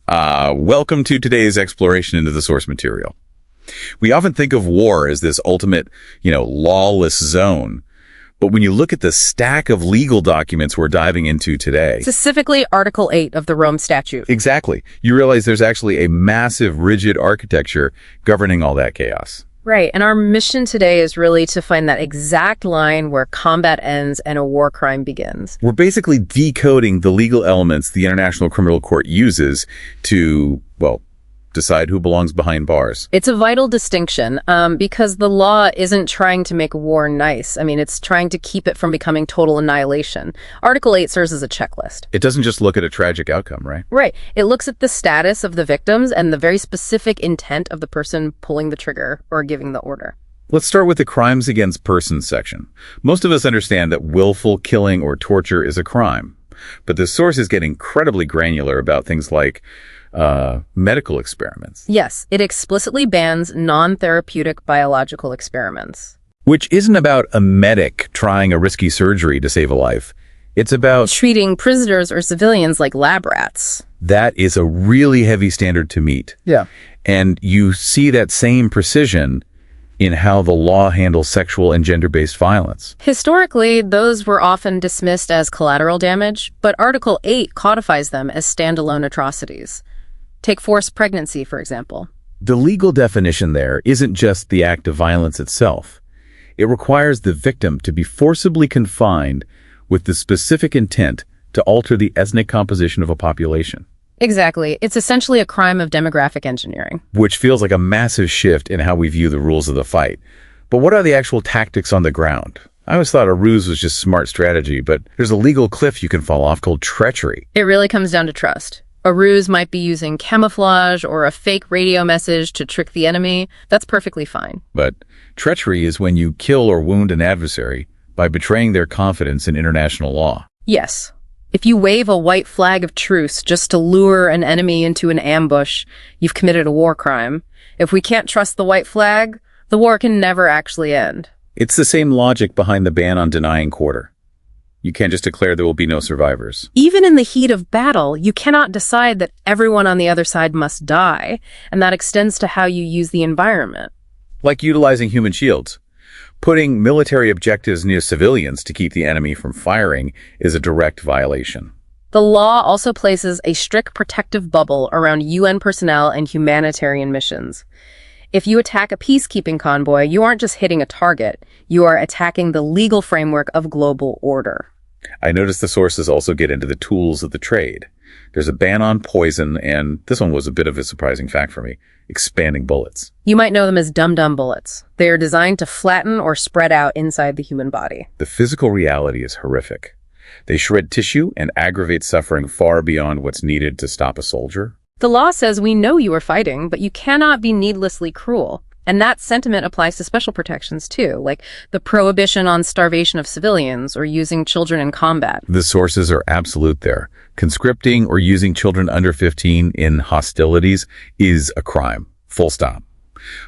Welcome to today's exploration into the source material. We often think of war as this ultimate, lawless zone. But when you look at the stack of legal documents we're diving into today, specifically Article 8 of the Rome Statute. Exactly. You realize there's actually a massive, rigid architecture governing all that chaos. Right, and our mission today is really to find that exact line where combat ends and a war crime begins. We're basically decoding the legal elements the International Criminal Court uses to, decide who belongs behind bars. It's a vital distinction because the law isn't trying to make war nice. It's trying to keep it from becoming total annihilation. Article 8 serves as a checklist. It doesn't just look at a tragic outcome, right? Right. It looks at the status of the victims and the very specific intent of the person pulling the trigger or giving the order. Let's start with the crimes against persons section. Most of us understand that willful killing or torture is a crime, but the source is getting incredibly granular about things like medical experiments. Yes, it explicitly bans non-therapeutic biological experiments. Which isn't about a medic trying a risky surgery to save a life. It's about treating prisoners or civilians like lab rats. That is a really heavy standard to meet. Yeah. And you see that same precision in how the law handles sexual and gender-based violence. Historically, those were often dismissed as collateral damage, but Article 8 codifies them as standalone atrocities. Take forced pregnancy, for example. The legal definition there isn't just the act of violence itself. It requires the victim to be forcibly confined with the specific intent to alter the ethnic composition of a population. Exactly. It's essentially a crime of demographic engineering. Which feels like a massive shift in how we view the rules of the fight. But what are the actual tactics on the ground? I always thought a ruse was just smart strategy, but there's a legal cliff you can fall off called treachery. It really comes down to trust. A ruse might be using camouflage or a fake radio message to trick the enemy. That's perfectly fine. But treachery is when you kill or wound an adversary by betraying their confidence in international law. Yes. If you wave a white flag of truce just to lure an enemy into an ambush, you've committed a war crime. If we can't trust the white flag, the war can never actually end. It's the same logic behind the ban on denying quarter. You can't just declare there will be no survivors. Even in the heat of battle, you cannot decide that everyone on the other side must die, and that extends to how you use the environment. Like utilizing human shields. Putting military objectives near civilians to keep the enemy from firing is a direct violation. The law also places a strict protective bubble around UN personnel and humanitarian missions. If you attack a peacekeeping convoy, you aren't just hitting a target, you are attacking the legal framework of global order. I noticed the sources also get into the tools of the trade. There's a ban on poison, and this one was a bit of a surprising fact for me, expanding bullets. You might know them as dum-dum bullets. They are designed to flatten or spread out inside the human body. The physical reality is horrific. They shred tissue and aggravate suffering far beyond what's needed to stop a soldier. The law says we know you are fighting, but you cannot be needlessly cruel. And that sentiment applies to special protections too, like the prohibition on starvation of civilians or using children in combat. The sources are absolute there. Conscripting or using children under 15 in hostilities is a crime. Full stop.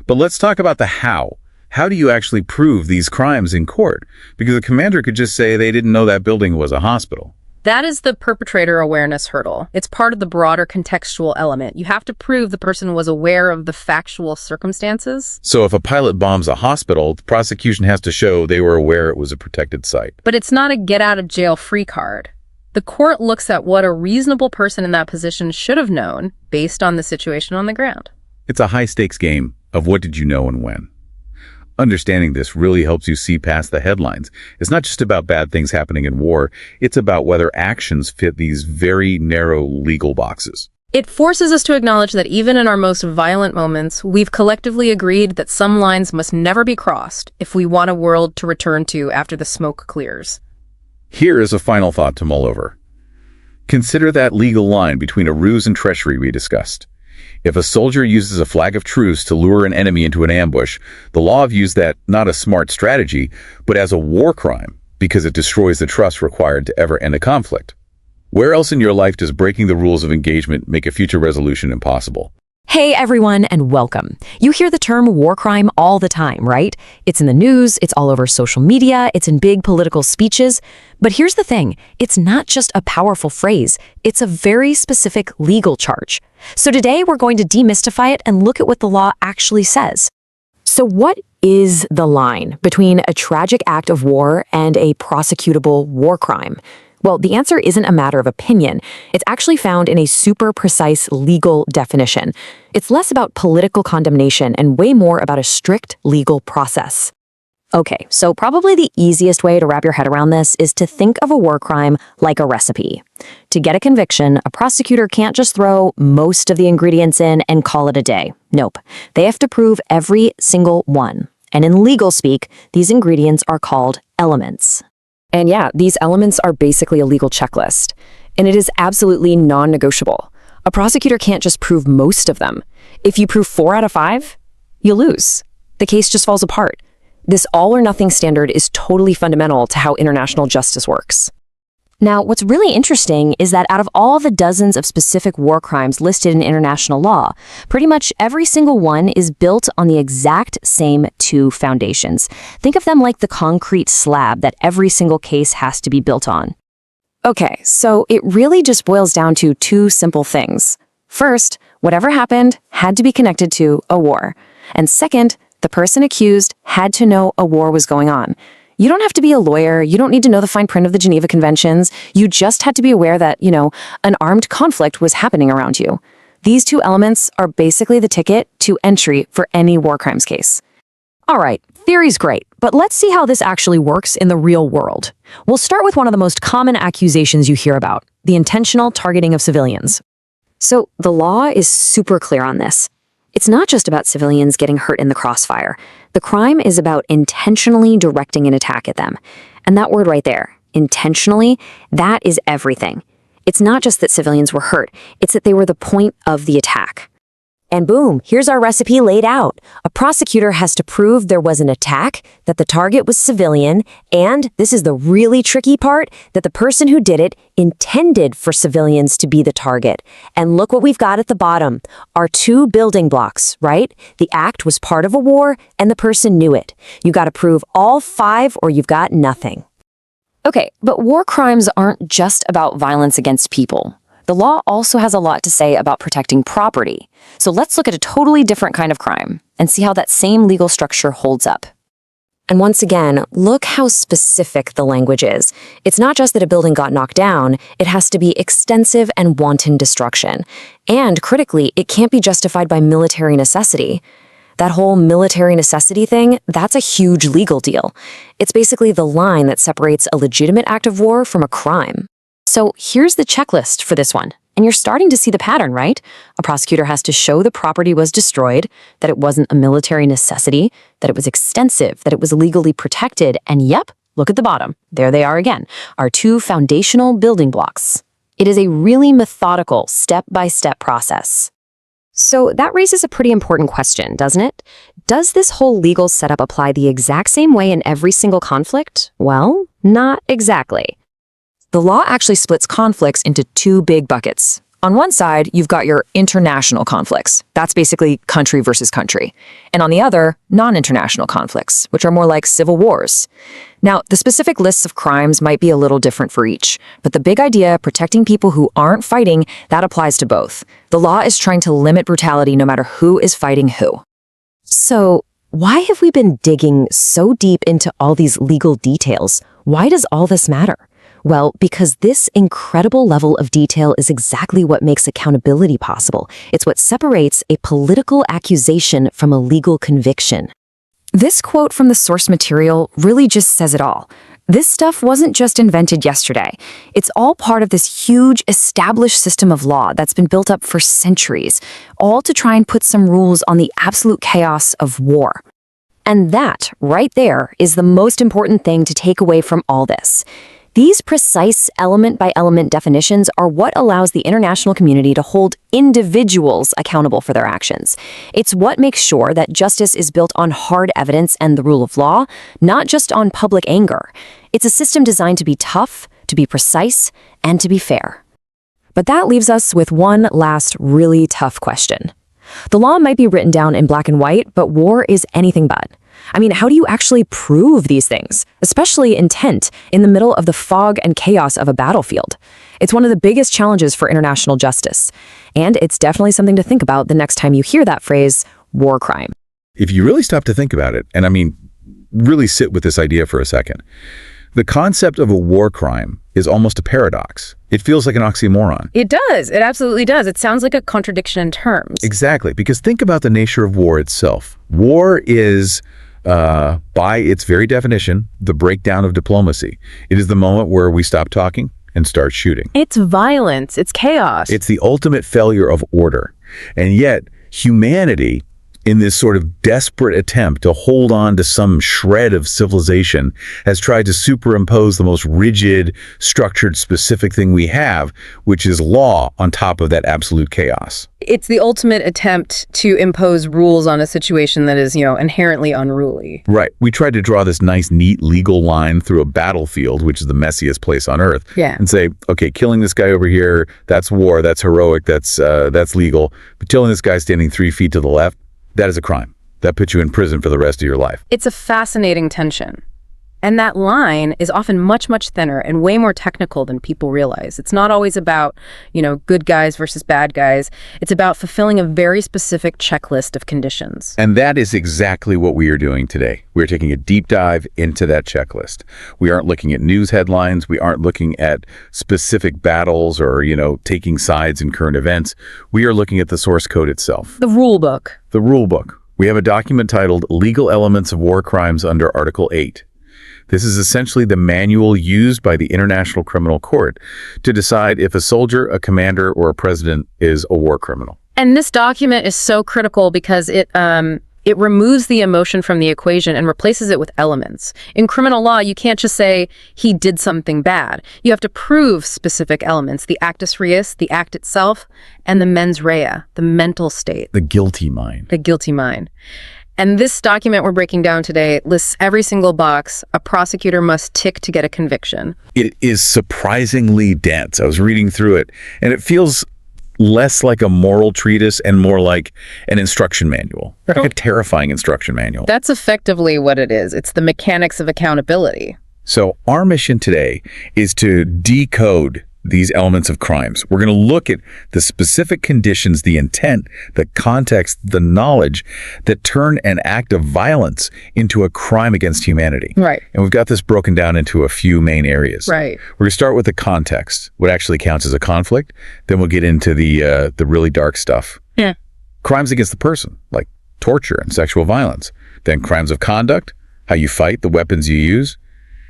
But let's talk about the how. How do you actually prove these crimes in court? Because the commander could just say they didn't know that building was a hospital. That is the perpetrator awareness hurdle. It's part of the broader contextual element. You have to prove the person was aware of the factual circumstances. So if a pilot bombs a hospital, the prosecution has to show they were aware it was a protected site. But it's not a get-out-of-jail-free card. The court looks at what a reasonable person in that position should have known based on the situation on the ground. It's a high-stakes game of what did you know and when. Understanding this really helps you see past the headlines. It's not just about bad things happening in war. It's about whether actions fit these very narrow legal boxes. It forces us to acknowledge that even in our most violent moments, we've collectively agreed that some lines must never be crossed if we want a world to return to after the smoke clears. Here is a final thought to mull over. Consider that legal line between a ruse and treachery we discussed. If a soldier uses a flag of truce to lure an enemy into an ambush, the law views that not as smart strategy, but as a war crime because it destroys the trust required to ever end a conflict. Where else in your life does breaking the rules of engagement make a future resolution impossible? Hey everyone, and welcome. You hear the term war crime all the time, right? It's in the news, it's all over social media, it's in big political speeches. But here's the thing, it's not just a powerful phrase, it's a very specific legal charge. So today we're going to demystify it and look at what the law actually says. So what is the line between a tragic act of war and a prosecutable war crime? Well, the answer isn't a matter of opinion. It's actually found in a super precise legal definition. It's less about political condemnation and way more about a strict legal process. Okay, so probably the easiest way to wrap your head around this is to think of a war crime like a recipe. To get a conviction, a prosecutor can't just throw most of the ingredients in and call it a day. Nope. They have to prove every single one. And in legal speak, these ingredients are called elements. And yeah, these elements are basically a legal checklist. And it is absolutely non-negotiable. A prosecutor can't just prove most of them. If you prove 4 out of 5, you lose. The case just falls apart. This all-or-nothing standard is totally fundamental to how international justice works. Now, what's really interesting is that out of all the dozens of specific war crimes listed in international law, pretty much every single one is built on the exact same 2 foundations. Think of them like the concrete slab that every single case has to be built on. Okay, so it really just boils down to 2 simple things. First, whatever happened had to be connected to a war. And second, the person accused had to know a war was going on. You don't have to be a lawyer. You don't need to know the fine print of the Geneva Conventions. You just had to be aware that, an armed conflict was happening around you. These 2 elements are basically the ticket to entry for any war crimes case. All right, theory's great, but let's see how this actually works in the real world. We'll start with one of the most common accusations you hear about, the intentional targeting of civilians. So the law is super clear on this. It's not just about civilians getting hurt in the crossfire. The crime is about intentionally directing an attack at them. And that word right there, intentionally, that is everything. It's not just that civilians were hurt, it's that they were the point of the attack. And boom, here's our recipe laid out. A prosecutor has to prove there was an attack, that the target was civilian, and, this is the really tricky part, that the person who did it intended for civilians to be the target. And look what we've got at the bottom, our 2 building blocks, right? The act was part of a war, and the person knew it. You gotta prove all 5 or you've got nothing. Okay, but war crimes aren't just about violence against people. The law also has a lot to say about protecting property. So let's look at a totally different kind of crime and see how that same legal structure holds up. And once again, look how specific the language is. It's not just that a building got knocked down, it has to be extensive and wanton destruction. And critically, it can't be justified by military necessity. That whole military necessity thing, that's a huge legal deal. It's basically the line that separates a legitimate act of war from a crime. So here's the checklist for this one. And you're starting to see the pattern, right? A prosecutor has to show the property was destroyed, that it wasn't a military necessity, that it was extensive, that it was legally protected, and yep, look at the bottom. There they are again, our 2 foundational building blocks. It is a really methodical, step-by-step process. So that raises a pretty important question, doesn't it? Does this whole legal setup apply the exact same way in every single conflict? Well, not exactly. The law actually splits conflicts into 2 big buckets. On one side, you've got your international conflicts. That's basically country versus country. And on the other, non-international conflicts, which are more like civil wars. Now, the specific lists of crimes might be a little different for each, but the big idea, protecting people who aren't fighting, that applies to both. The law is trying to limit brutality no matter who is fighting who. So, why have we been digging so deep into all these legal details? Why does all this matter? Well, because this incredible level of detail is exactly what makes accountability possible. It's what separates a political accusation from a legal conviction. This quote from the source material really just says it all. This stuff wasn't just invented yesterday. It's all part of this huge established system of law that's been built up for centuries, all to try and put some rules on the absolute chaos of war. And that, right there, is the most important thing to take away from all this. These precise element-by-element definitions are what allows the international community to hold individuals accountable for their actions. It's what makes sure that justice is built on hard evidence and the rule of law, not just on public anger. It's a system designed to be tough, to be precise, and to be fair. But that leaves us with one last really tough question. The law might be written down in black and white, but war is anything but. I mean, how do you actually prove these things, especially intent, in the middle of the fog and chaos of a battlefield? It's one of the biggest challenges for international justice, and it's definitely something to think about the next time you hear that phrase, war crime. If you really stop to think about it, and I mean, really sit with this idea for a second, the concept of a war crime is almost a paradox. It feels like an oxymoron. It does. It absolutely does. It sounds like a contradiction in terms. Exactly, because think about the nature of war itself. War is, by its very definition, the breakdown of diplomacy. It is the moment where we stop talking and start shooting. It's violence. It's chaos. It's the ultimate failure of order. And yet, humanity, in this sort of desperate attempt to hold on to some shred of civilization, has tried to superimpose the most rigid, structured, specific thing we have, which is law, on top of that absolute chaos. It's the ultimate attempt to impose rules on a situation that is, inherently unruly. Right. We tried to draw this nice, neat legal line through a battlefield, which is the messiest place on earth, and say, okay, killing this guy over here, that's war, that's heroic, that's legal. But killing this guy standing 3 feet to the left, that is a crime. That puts you in prison for the rest of your life. It's a fascinating tension. And that line is often much, much thinner and way more technical than people realize. It's not always about, good guys versus bad guys. It's about fulfilling a very specific checklist of conditions. And that is exactly what we are doing today. We're taking a deep dive into that checklist. We aren't looking at news headlines. We aren't looking at specific battles or, taking sides in current events. We are looking at the source code itself. The rule book. The rule book. We have a document titled Legal Elements of War Crimes under Article 8. This is essentially the manual used by the International Criminal Court to decide if a soldier, a commander, or a president is a war criminal. And this document is so critical because it removes the emotion from the equation and replaces it with elements. In criminal law, you can't just say he did something bad. You have to prove specific elements, the actus reus, the act itself, and the mens rea, the mental state. The guilty mind. The guilty mind. And this document we're breaking down today lists every single box a prosecutor must tick to get a conviction. It is surprisingly dense. I was reading through it, and it feels less like a moral treatise and more like an instruction manual, like a terrifying instruction manual. That's effectively what it is. It's the mechanics of accountability. So our mission today is to decode these elements of crimes. We're going to look at the specific conditions, the intent, the context, the knowledge that turn an act of violence into a crime against humanity. Right. And we've got this broken down into a few main areas. Right. We're going to start with the context, what actually counts as a conflict. Then we'll get into the really dark stuff. Yeah. Crimes against the person, like torture and sexual violence. Then crimes of conduct, how you fight, the weapons you use.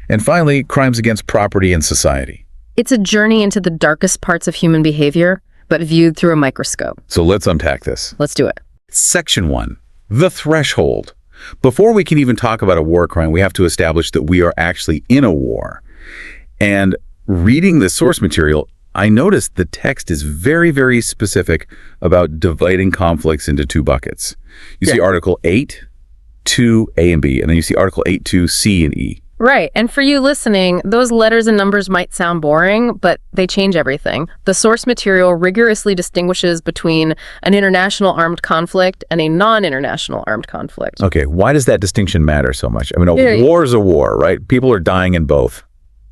And finally, crimes against property and society. It's a journey into the darkest parts of human behavior, but viewed through a microscope. So let's unpack this. Let's do it. Section 1, the threshold. Before we can even talk about a war crime, we have to establish that we are actually in a war. And reading the source material, I noticed the text is very, very specific about dividing conflicts into two buckets. You see Article 8, 2, A and B, and then you see Article 8, 2, C and E. Right. And for you listening, those letters and numbers might sound boring, but they change everything. The source material rigorously distinguishes between an international armed conflict and a non-international armed conflict. Okay, why does that distinction matter so much? I mean, a war is a war, right? People are dying in both.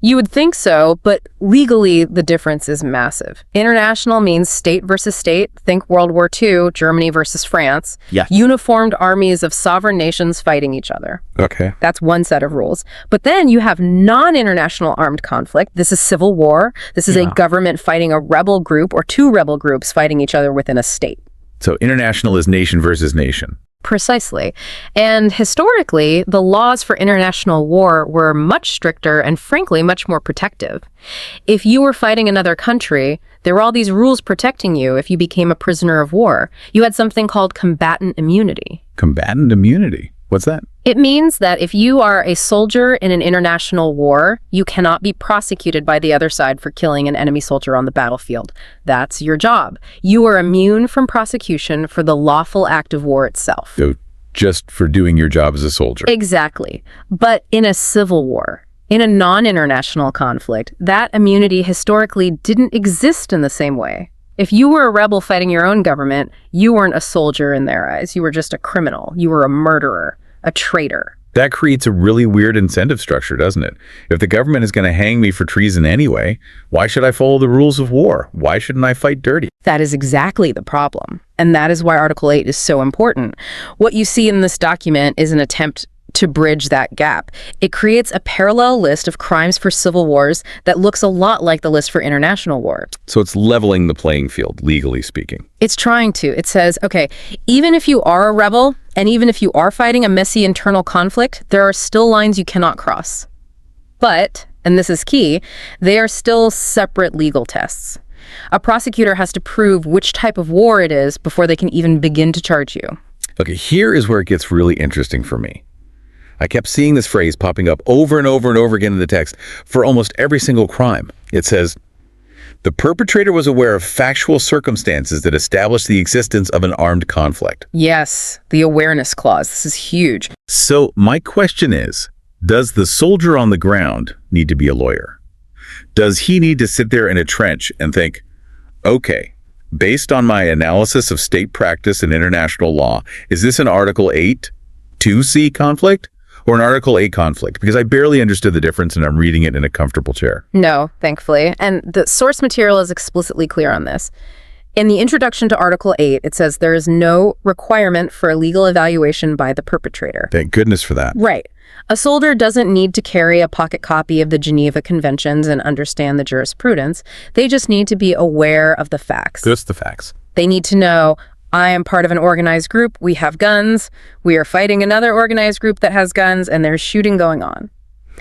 You would think so, but legally, the difference is massive. International means state versus state. Think World War II, Germany versus France. Yeah. Uniformed armies of sovereign nations fighting each other. Okay. That's one set of rules. But then you have non-international armed conflict. This is civil war. This is a government fighting a rebel group or two rebel groups fighting each other within a state. So international is nation versus nation. Precisely. And historically, the laws for international war were much stricter and frankly much more protective. If you were fighting another country, there were all these rules protecting you if you became a prisoner of war. You had something called combatant immunity. Combatant immunity? What's that? It means that if you are a soldier in an international war, you cannot be prosecuted by the other side for killing an enemy soldier on the battlefield. That's your job. You are immune from prosecution for the lawful act of war itself. So just for doing your job as a soldier. Exactly. But in a civil war, in a non-international conflict, that immunity historically didn't exist in the same way. If you were a rebel fighting your own government, you weren't a soldier in their eyes. You were just a criminal. You were a murderer, a traitor. That creates a really weird incentive structure, doesn't it? If the government is going to hang me for treason anyway, why should I follow the rules of war? Why shouldn't I fight dirty? That is exactly the problem. And that is why Article 8 is so important. What you see in this document is an attempt to bridge that gap. It creates a parallel list of crimes for civil wars that looks a lot like the list for international war. So it's leveling the playing field, legally speaking. It's trying to. It says, okay, even if you are a rebel, and even if you are fighting a messy internal conflict, there are still lines you cannot cross. But, and this is key, they are still separate legal tests. A prosecutor has to prove which type of war it is before they can even begin to charge you. Okay, here is where it gets really interesting for me. I kept seeing this phrase popping up over and over and over again in the text for almost every single crime. It says, the perpetrator was aware of factual circumstances that established the existence of an armed conflict. Yes, the awareness clause. This is huge. So my question is, does the soldier on the ground need to be a lawyer? Does he need to sit there in a trench and think, okay, based on my analysis of state practice and international law, is this an Article 8 2C conflict? Or an Article 8 conflict, because I barely understood the difference and I'm reading it in a comfortable chair. No, thankfully. And the source material is explicitly clear on this. In the introduction to Article 8, it says there is no requirement for a legal evaluation by the perpetrator. Thank goodness for that. Right. A soldier doesn't need to carry a pocket copy of the Geneva Conventions and understand the jurisprudence. They just need to be aware of the facts. Just the facts. They need to know, I am part of an organized group, we have guns, we are fighting another organized group that has guns, and there's shooting going on.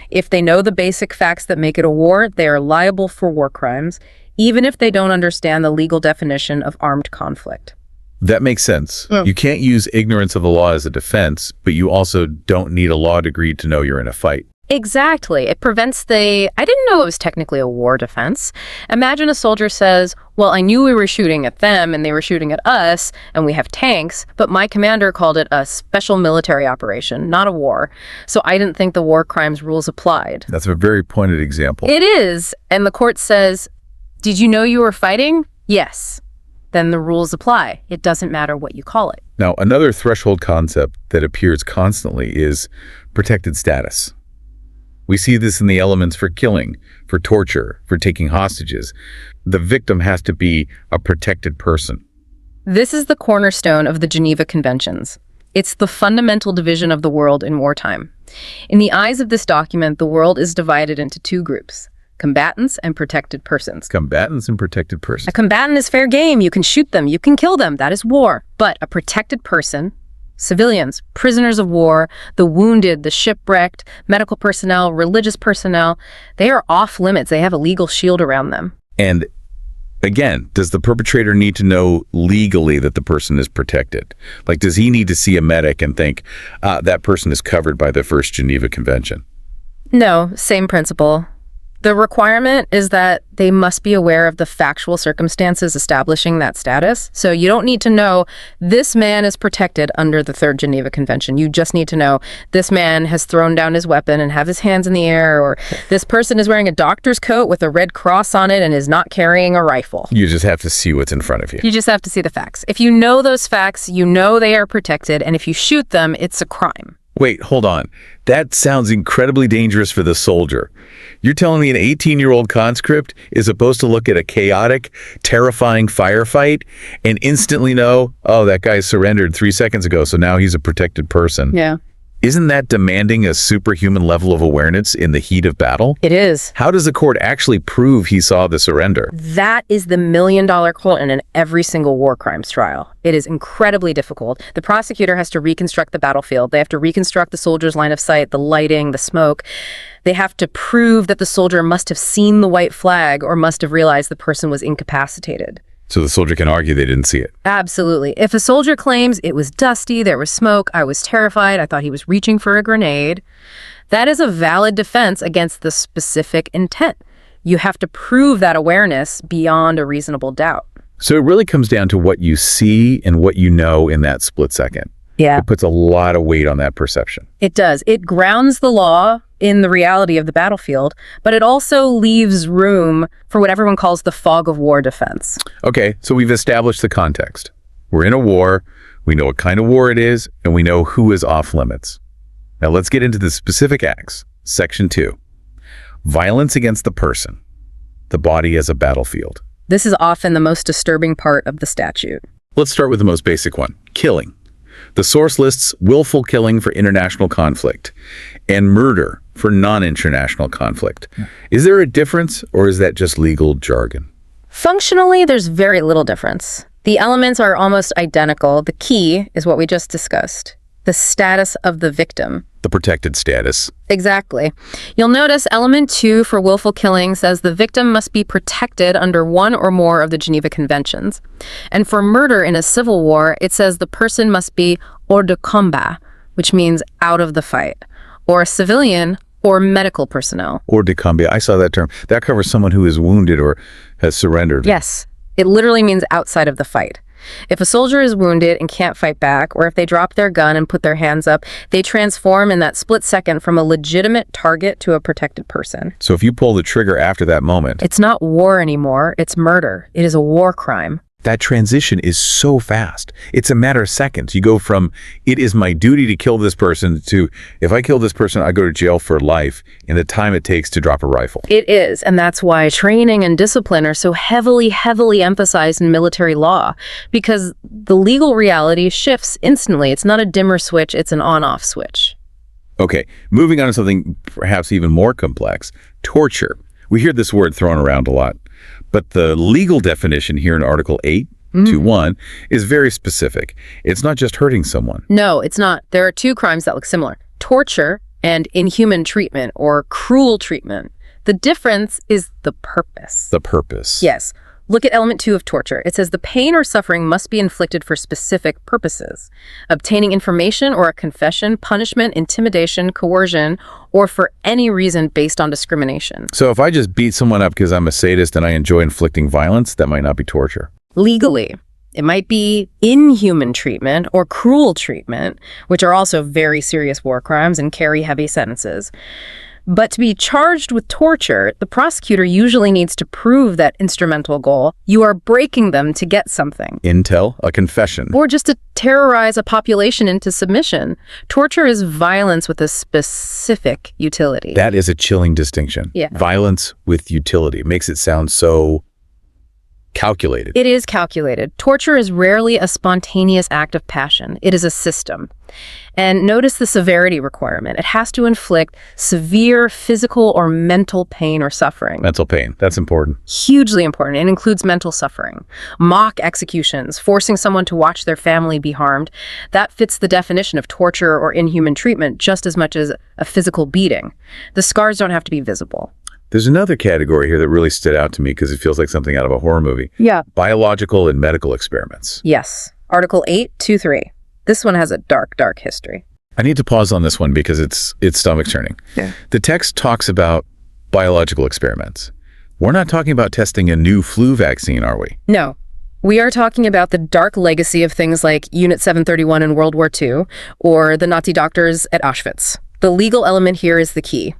If they know the basic facts that make it a war, they are liable for war crimes, even if they don't understand the legal definition of armed conflict. That makes sense. You can't use ignorance of the law as a defense, but you also don't need a law degree to know you're in a fight. Exactly. It prevents I didn't know it was technically a war defense. Imagine a soldier says, well, I knew we were shooting at them and they were shooting at us and we have tanks, but my commander called it a special military operation, not a war. So I didn't think the war crimes rules applied. That's a very pointed example. It is. And the court says, did you know you were fighting? Yes. Then the rules apply. It doesn't matter what you call it. Now, another threshold concept that appears constantly is protected status. We see this in the elements for killing, for torture, for taking hostages. The victim has to be a protected person. This is the cornerstone of the Geneva Conventions. It's the fundamental division of the world in wartime. In the eyes of this document, the world is divided into two groups, combatants and protected persons. Combatants and protected persons. A combatant is fair game. You can shoot them. You can kill them. That is war. But a protected person, civilians, prisoners of war, the wounded, the shipwrecked, medical personnel, religious personnel, they are off limits. They have a legal shield around them. And again, does the perpetrator need to know legally that the person is protected? Like, does he need to see a medic and think, that person is covered by the First Geneva Convention? No, same principle. The requirement is that they must be aware of the factual circumstances establishing that status. So you don't need to know this man is protected under the Third Geneva Convention. You just need to know this man has thrown down his weapon and have his hands in the air, or this person is wearing a doctor's coat with a red cross on it and is not carrying a rifle. You just have to see what's in front of you. You just have to see the facts. If you know those facts, you know they are protected, and if you shoot them, it's a crime. Wait, hold on. That sounds incredibly dangerous for the soldier. You're telling me an 18-year-old conscript is supposed to look at a chaotic, terrifying firefight and instantly know, oh, that guy surrendered 3 seconds ago, so now he's a protected person. Yeah. Isn't that demanding a superhuman level of awareness in the heat of battle? It is. How does the court actually prove he saw the surrender? That is the million-dollar question in every single war crimes trial. It is incredibly difficult. The prosecutor has to reconstruct the battlefield. They have to reconstruct the soldier's line of sight, the lighting, the smoke. They have to prove that the soldier must have seen the white flag or must have realized the person was incapacitated. So the soldier can argue they didn't see it. Absolutely. If a soldier claims it was dusty, there was smoke, I was terrified, I thought he was reaching for a grenade, that is a valid defense against the specific intent. You have to prove that awareness beyond a reasonable doubt. So it really comes down to what you see and what you know in that split second. Yeah. It puts a lot of weight on that perception. It does. It grounds the law, in the reality of the battlefield, but it also leaves room for what everyone calls the fog of war defense. Okay, so we've established the context. We're in a war, we know what kind of war it is, and we know who is off limits. Now let's get into the specific acts. Section 2. Violence against the person, the body as a battlefield. This is often the most disturbing part of the statute. Let's start with the most basic one, killing. The source lists willful killing for international conflict and murder for non-international conflict. Is there a difference, or is that just legal jargon? Functionally, there's very little difference. The elements are almost identical. The key is what we just discussed, the status of the victim. The protected status. Exactly. You'll notice element 2 for willful killing says the victim must be protected under one or more of the Geneva Conventions. And for murder in a civil war, it says the person must be hors de combat, which means out of the fight, or a civilian or medical personnel. Hors de combat. I saw that term. That covers someone who is wounded or has surrendered. Yes. It literally means outside of the fight. If a soldier is wounded and can't fight back, or if they drop their gun and put their hands up, they transform in that split second from a legitimate target to a protected person. So if you pull the trigger after that moment, It's not war anymore, it's murder. It is a war crime. that transition is so fast. It's a matter of seconds. You go from, it is my duty to kill this person, to, if I kill this person, I go to jail for life in the time it takes to drop a rifle. It is, and that's why training and discipline are so heavily emphasized in military law, because the legal reality shifts instantly. It's not a dimmer switch, it's an on-off switch. Okay, moving on to something perhaps even more complex, torture. We hear this word thrown around a lot, but the legal definition here in Article 8.2.1 is very specific. It's not just hurting someone. No, it's not. There are two crimes that look similar: torture and inhuman treatment or cruel treatment. The difference is the purpose. The purpose. Yes. Look at element 2 of torture. It says the pain or suffering must be inflicted for specific purposes: obtaining information or a confession, punishment, intimidation, coercion, or for any reason based on discrimination. So if I just beat someone up because I'm a sadist and I enjoy inflicting violence, that might not be torture. Legally, it might be inhuman treatment or cruel treatment, which are also very serious war crimes and carry heavy sentences. But to be charged with torture, the prosecutor usually needs to prove that instrumental goal. You are breaking them to get something. Intel, a confession. Or just to terrorize a population into submission. Torture is violence with a specific utility. That is a chilling distinction. Yeah. Violence with utility. It makes it sound so calculated. It is calculated. Torture is rarely a spontaneous act of passion. It is a system. And notice the severity requirement. It has to inflict severe physical or mental pain or suffering. Mental pain. That's important. Hugely important. It includes mental suffering. Mock executions, forcing someone to watch their family be harmed. That fits the definition of torture or inhuman treatment just as much as a physical beating. The scars don't have to be visible. There's another category here that really stood out to me because it feels like something out of a horror movie. Yeah. Biological and medical experiments. Yes. Article 8.2.3. This one has a dark history. I need to pause on this one because it's stomach-churning. Yeah. The text talks about biological experiments. We're not talking about testing a new flu vaccine, are we? No. We are talking about the dark legacy of things like Unit 731 in World War II or the Nazi doctors at Auschwitz. The legal element here is the key.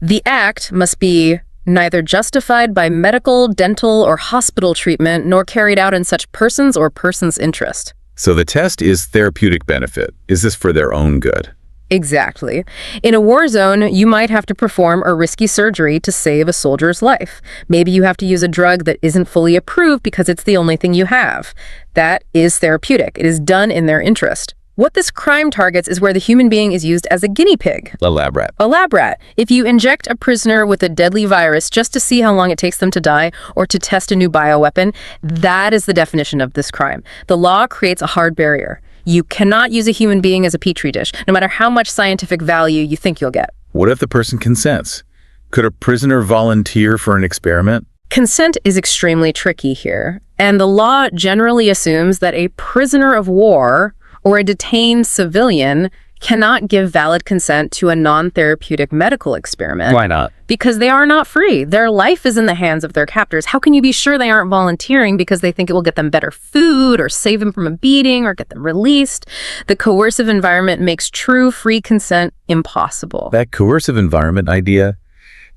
The act must be neither justified by medical, dental, or hospital treatment, nor carried out in such persons or person's interest. So the test is therapeutic benefit. Is this for their own good? Exactly. In a war zone, you might have to perform a risky surgery to save a soldier's life. Maybe you have to use a drug that isn't fully approved because it's the only thing you have. That is therapeutic. It is done in their interest. What this crime targets is where the human being is used as a guinea pig. A lab rat. A lab rat. If you inject a prisoner with a deadly virus just to see how long it takes them to die or to test a new bioweapon, that is the definition of this crime. The law creates a hard barrier. You cannot use a human being as a petri dish, no matter how much scientific value you think you'll get. What if the person consents? Could a prisoner volunteer for an experiment? Consent is extremely tricky here, and the law generally assumes that a prisoner of war or a detained civilian cannot give valid consent to a non-therapeutic medical experiment. Why not? Because they are not free. Their life is in the hands of their captors. How can you be sure they aren't volunteering because they think it will get them better food or save them from a beating or get them released? The coercive environment makes true free consent impossible. That coercive environment idea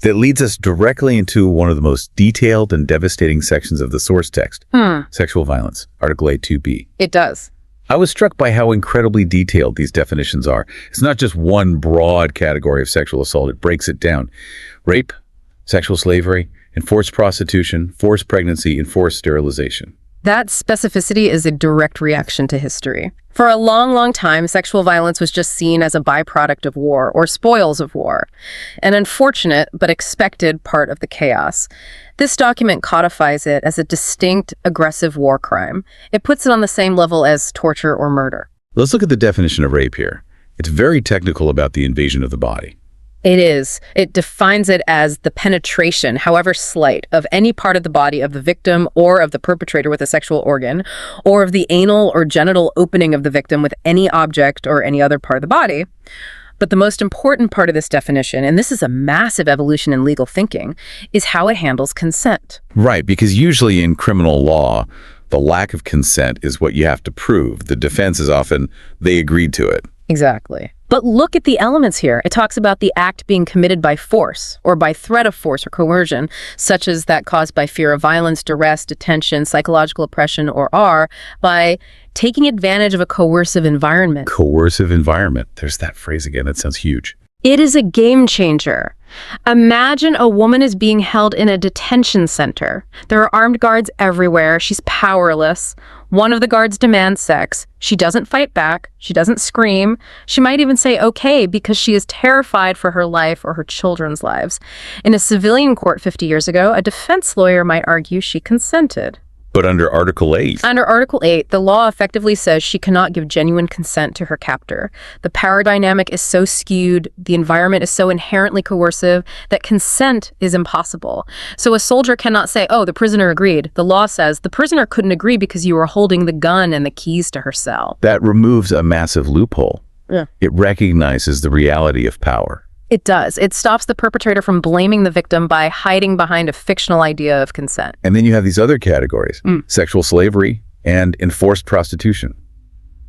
that leads us directly into one of the most detailed and devastating sections of the source text, sexual violence, Article 8.2b. It does. I was struck by how incredibly detailed these definitions are. It's not just one broad category of sexual assault. It breaks it down. Rape, sexual slavery, enforced prostitution, forced pregnancy, and forced sterilization. That specificity is a direct reaction to history. For a long, long time, sexual violence was just seen as a byproduct of war or spoils of war, an unfortunate but expected part of the chaos. This document codifies it as a distinct, aggressive war crime. It puts it on the same level as torture or murder. Let's look at the definition of rape here. It's very technical about the invasion of the body. It is. It defines it as the penetration, however slight, of any part of the body of the victim or of the perpetrator with a sexual organ, or of the anal or genital opening of the victim with any object or any other part of the body. But the most important part of this definition, and this is a massive evolution in legal thinking, is how it handles consent. Right, because usually in criminal law, the lack of consent is what you have to prove. The defense is often, they agreed to it. Exactly. But look at the elements here. It talks about the act being committed by force or by threat of force or coercion, such as that caused by fear of violence, duress, detention, psychological oppression, or by taking advantage of a coercive environment. Coercive environment. There's that phrase again. That sounds huge. It is a game changer. Imagine a woman is being held in a detention center. There are armed guards everywhere. She's powerless. One of the guards demands sex. She doesn't fight back. She doesn't scream. She might even say okay because she is terrified for her life or her children's lives. In a civilian court 50 years ago, a defense lawyer might argue she consented. But under Article 8? Under Article 8, the law effectively says she cannot give genuine consent to her captor. The power dynamic is so skewed, the environment is so inherently coercive, that consent is impossible. So a soldier cannot say, oh, the prisoner agreed. The law says the prisoner couldn't agree because you were holding the gun and the keys to her cell. That removes a massive loophole. Yeah. It recognizes the reality of power. It does. It stops the perpetrator from blaming the victim by hiding behind a fictional idea of consent. And then you have these other categories, sexual slavery and enforced prostitution.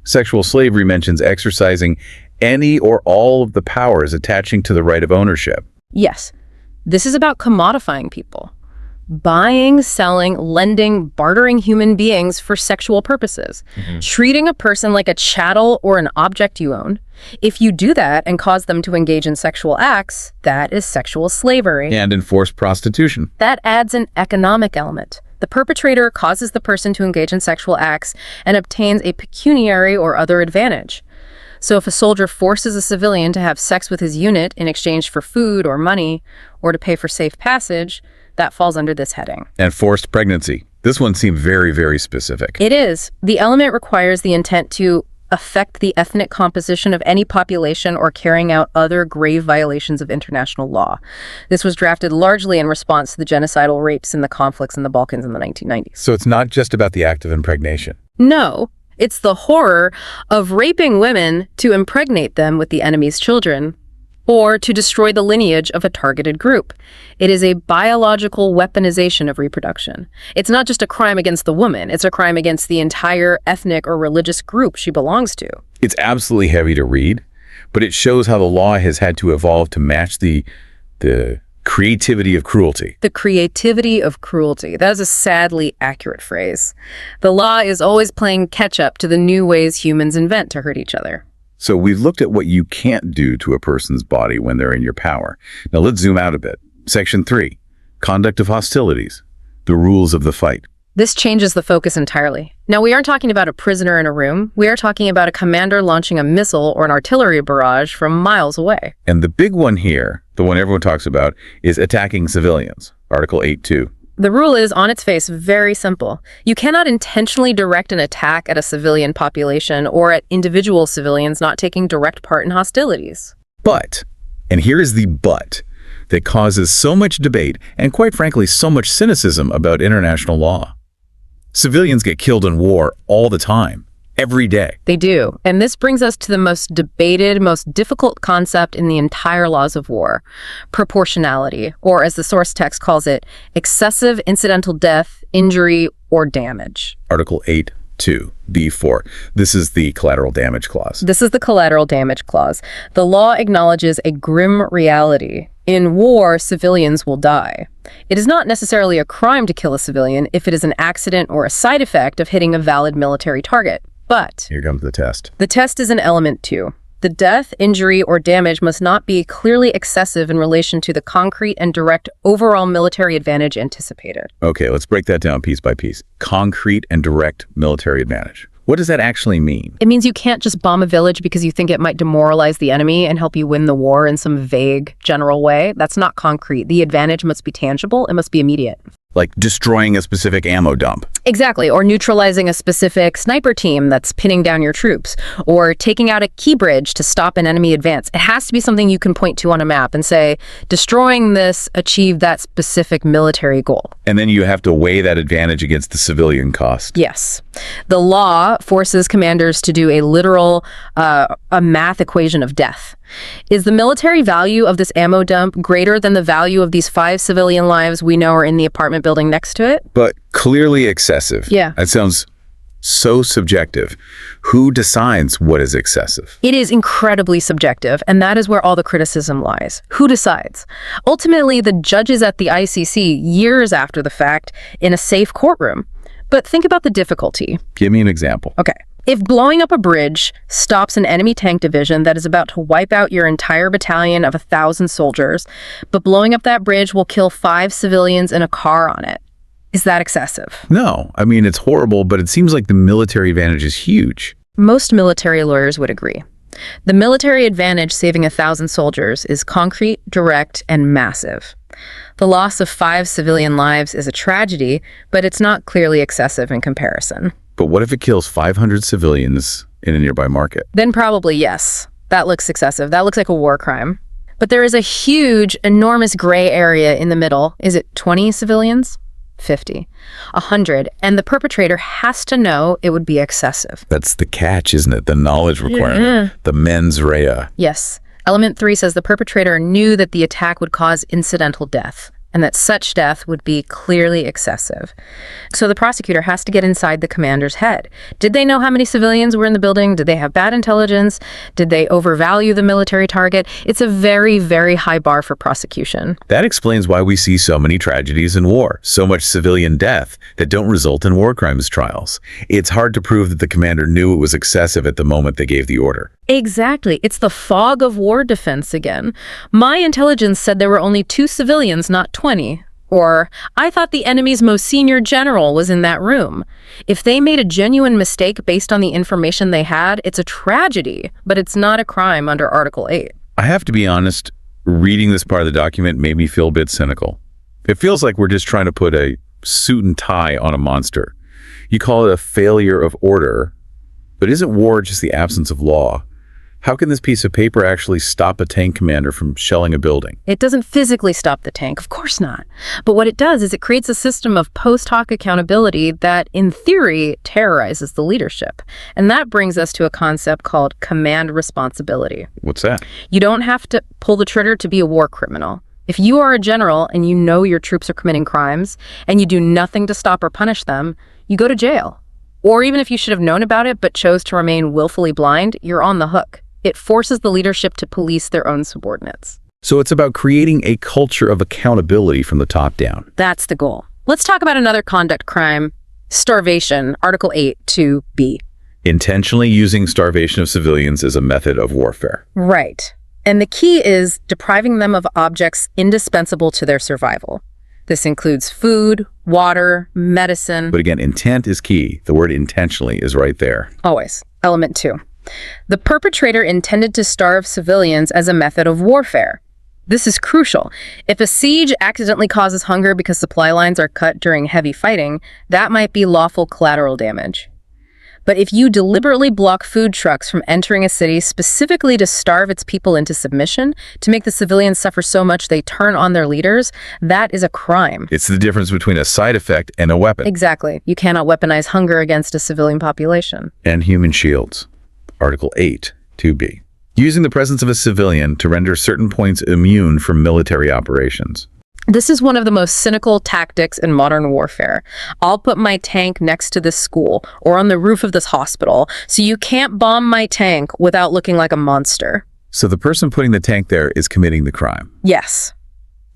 Sexual slavery mentions exercising any or all of the powers attaching to the right of ownership. Yes. This is about commodifying people. Buying, selling, lending, bartering human beings for sexual purposes. Treating a person like a chattel or an object you own. If you do that and cause them to engage in sexual acts, that is sexual slavery. And enforced prostitution. That adds an economic element. The perpetrator causes the person to engage in sexual acts and obtains a pecuniary or other advantage. So if a soldier forces a civilian to have sex with his unit in exchange for food or money, or to pay for safe passage, that falls under this heading. And forced pregnancy. This one seemed very, very specific. It is. The element requires the intent to affect the ethnic composition of any population or carrying out other grave violations of international law. This was drafted largely in response to the genocidal rapes in the conflicts in the Balkans in the 1990s. So it's not just about the act of impregnation. No, it's the horror of raping women to impregnate them with the enemy's children, or to destroy the lineage of a targeted group. It is a biological weaponization of reproduction. It's not just a crime against the woman, it's a crime against the entire ethnic or religious group she belongs to. It's absolutely heavy to read, but it shows how the law has had to evolve to match the creativity of cruelty. The creativity of cruelty. That is a sadly accurate phrase. The law is always playing catch-up to the new ways humans invent to hurt each other. So we've looked at what you can't do to a person's body when they're in your power. Now let's zoom out a bit. Section 3, conduct of hostilities, the rules of the fight. This changes the focus entirely. Now, we aren't talking about a prisoner in a room. We are talking about a commander launching a missile or an artillery barrage from miles away. And the big one here, the one everyone talks about, is attacking civilians, Article 8.2. The rule is, on its face, very simple. You cannot intentionally direct an attack at a civilian population or at individual civilians not taking direct part in hostilities. But, and here is the but, that causes so much debate and, quite frankly, so much cynicism about international law. Civilians get killed in war all the time. every day. They do. And this brings us to the most debated, most difficult concept in the entire laws of war, proportionality, or as the source text calls it, excessive incidental death, injury, or damage. Article 8(2)(b)(4). This is the collateral damage clause. This is the collateral damage clause. The law acknowledges a grim reality. In war, civilians will die. It is not necessarily a crime to kill a civilian if it is an accident or a side effect of hitting a valid military target. But Here comes the test. the test is an element too. The death, injury, or damage must not be clearly excessive in relation to the concrete and direct overall military advantage anticipated. Okay, let's break that down piece by piece. Concrete and direct military advantage. What does that actually mean? It means you can't just bomb a village because you think it might demoralize the enemy and help you win the war in some vague, general way. That's not concrete. The advantage must be tangible. It must be immediate. Like destroying a specific ammo dump. Exactly, or neutralizing a specific sniper team that's pinning down your troops, or taking out a key bridge to stop an enemy advance. It has to be something you can point to on a map and say, destroying this achieved that specific military goal. And then you have to weigh that advantage against the civilian cost. Yes. The law forces commanders to do a literal, a math equation of death. Is the military value of this ammo dump greater than the value of these 5 civilian lives we know are in the apartment building next to it? But clearly excessive. Yeah. That sounds so subjective. Who decides what is excessive? It is incredibly subjective, and that is where all the criticism lies. Who decides? Ultimately, the judges at the ICC, years after the fact, in a safe courtroom. But think about the difficulty. Give me an example. Okay. If blowing up a bridge stops an enemy tank division that is about to wipe out your entire battalion of 1,000 soldiers, but blowing up that bridge will kill 5 civilians in a car on it, is that excessive? No, I mean, it's horrible, but it seems like the military advantage is huge. Most military lawyers would agree. The military advantage saving 1,000 soldiers is concrete, direct, and massive. The loss of 5 civilian lives is a tragedy, but it's not clearly excessive in comparison. But what if it kills 500 civilians in a nearby market? Then probably yes. That looks excessive. That looks like a war crime. But there is a huge, enormous gray area in the middle. Is it 20 civilians? 50, 100, and the perpetrator has to know it would be excessive. That's the catch, isn't it? The knowledge requirement, the mens rea. Yes. Element 3 says the perpetrator knew that the attack would cause incidental death, and that such death would be clearly excessive. So the prosecutor has to get inside the commander's head. Did they know how many civilians were in the building? Did they have bad intelligence? Did they overvalue the military target? It's a very, very high bar for prosecution. That explains why we see so many tragedies in war, so much civilian death that don't result in war crimes trials. It's hard to prove that the commander knew it was excessive at the moment they gave the order. Exactly. It's the fog of war defense again. My intelligence said there were only 2 civilians, not 20. Or, I thought the enemy's most senior general was in that room. If they made a genuine mistake based on the information they had, it's a tragedy, but it's not a crime under Article 8. I have to be honest, reading this part of the document made me feel a bit cynical. It feels like we're just trying to put a suit and tie on a monster. You call it a failure of order, but isn't war just the absence of law? How can this piece of paper actually stop a tank commander from shelling a building? It doesn't physically stop the tank, of course not. But what it does is it creates a system of post hoc accountability that, in theory, terrorizes the leadership. And that brings us to a concept called command responsibility. What's that? You don't have to pull the trigger to be a war criminal. If you are a general and you know your troops are committing crimes and you do nothing to stop or punish them, you go to jail. Or even if you should have known about it but chose to remain willfully blind, you're on the hook. It forces the leadership to police their own subordinates. So it's about creating a culture of accountability from the top down. That's the goal. Let's talk about another conduct crime, starvation, Article 8(2)(b). Intentionally using starvation of civilians as a method of warfare. Right. And the key is depriving them of objects indispensable to their survival. This includes food, water, medicine. But again, intent is key. The word intentionally is right there. Always. Element 2. The perpetrator intended to starve civilians as a method of warfare. This is crucial. If a siege accidentally causes hunger because supply lines are cut during heavy fighting, that might be lawful collateral damage. But if you deliberately block food trucks from entering a city specifically to starve its people into submission, to make the civilians suffer so much they turn on their leaders, that is a crime. It's the difference between a side effect and a weapon. Exactly. You cannot weaponize hunger against a civilian population. And human shields. Article 8, 2b. Using the presence of a civilian to render certain points immune from military operations. This is one of the most cynical tactics in modern warfare. I'll put my tank next to this school or on the roof of this hospital, so you can't bomb my tank without looking like a monster. So the person putting the tank there is committing the crime. Yes.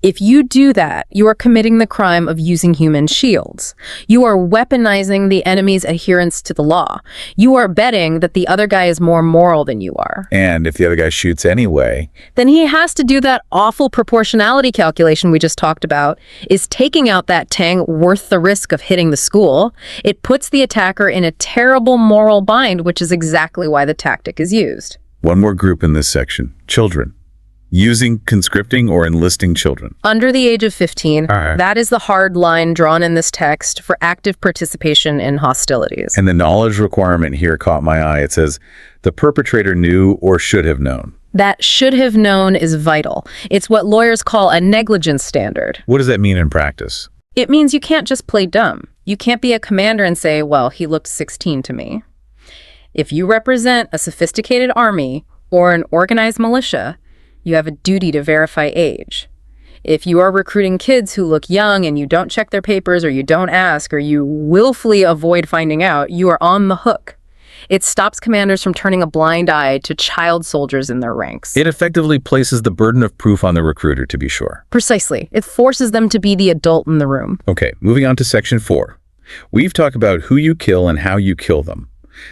If you do that, you are committing the crime of using human shields. You are weaponizing the enemy's adherence to the law. You are betting that the other guy is more moral than you are. And if the other guy shoots anyway, then he has to do that awful proportionality calculation we just talked about. Is taking out that tank worth the risk of hitting the school? It puts the attacker in a terrible moral bind, which is exactly why the tactic is used. one more group in this section, children. Using, conscripting, or enlisting children. Under the age of 15, that is the hard line drawn in this text for active participation in hostilities. And the knowledge requirement here caught my eye. It says, the perpetrator knew or should have known. That should have known is vital. It's what lawyers call a negligence standard. What does that mean in practice? It means you can't just play dumb. You can't be a commander and say, well, he looked 16 to me. If you represent a sophisticated army or an organized militia, you have a duty to verify age. If you are recruiting kids who look young and you don't check their papers or you don't ask or you willfully avoid finding out, you are on the hook. It stops commanders from turning a blind eye to child soldiers in their ranks. It effectively places the burden of proof on the recruiter, to be sure. Precisely. It forces them to be the adult in the room. Okay, moving on to section 4. We've talked about who you kill and how you kill them.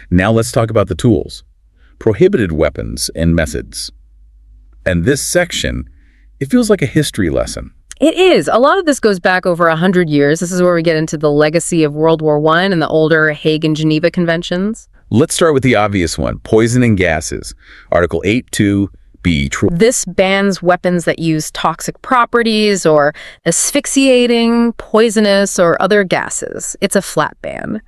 Now let's talk about the tools. Prohibited weapons and methods. And this section, it feels like a history lesson. It is. A lot of this goes back over 100 years. This is where we get into the legacy of World War I and the older Hague and Geneva Conventions. Let's start with the obvious one, poison and gases. Article 8.2b. This bans weapons that use toxic properties or asphyxiating, poisonous, or other gases. It's a flat ban.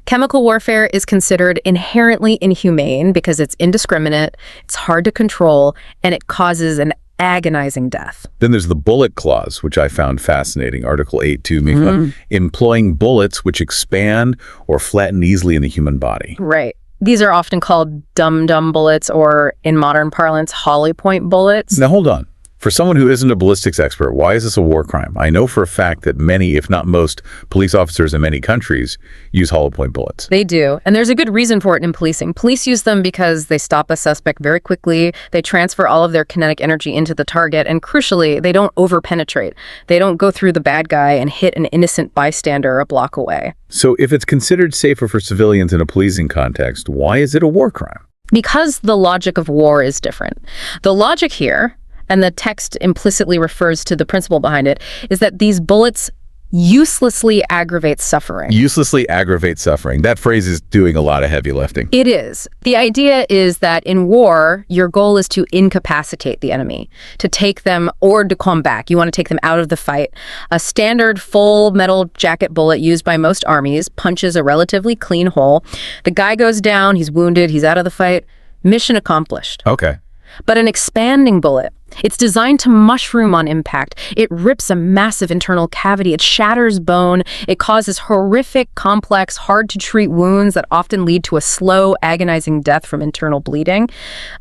Chemical warfare is considered inherently inhumane because it's indiscriminate, it's hard to control, and it causes an agonizing death. Then there's the bullet clause, which I found fascinating. Article 8.2, employing bullets which expand or flatten easily in the human body. Right. These are often called dum-dum bullets or, in modern parlance, hollow point bullets. Now hold on. For someone who isn't a ballistics expert, why is this a war crime? I know for a fact that many, if not most, police officers in many countries use hollow point bullets. They do, and there's a good reason for it in policing. Police use them because they stop a suspect very quickly, they transfer all of their kinetic energy into the target, and crucially, they don't over-penetrate. They don't go through the bad guy and hit an innocent bystander a block away. So if it's considered safer for civilians in a policing context, why is it a war crime? Because the logic of war is different. The logic here, and the text implicitly refers to the principle behind it, is that these bullets uselessly aggravate suffering. Uselessly aggravate suffering. That phrase is doing a lot of heavy lifting. It is. The idea is that in war, your goal is to incapacitate the enemy, to take them or to come back. You want to take them out of the fight. A standard full metal jacket bullet used by most armies punches a relatively clean hole. The guy goes down, he's wounded, he's out of the fight. Mission accomplished. Okay. But an expanding bullet, it's designed to mushroom on impact. It rips a massive internal cavity. It shatters bone. It causes horrific, complex, hard-to-treat wounds that often lead to a slow, agonizing death from internal bleeding.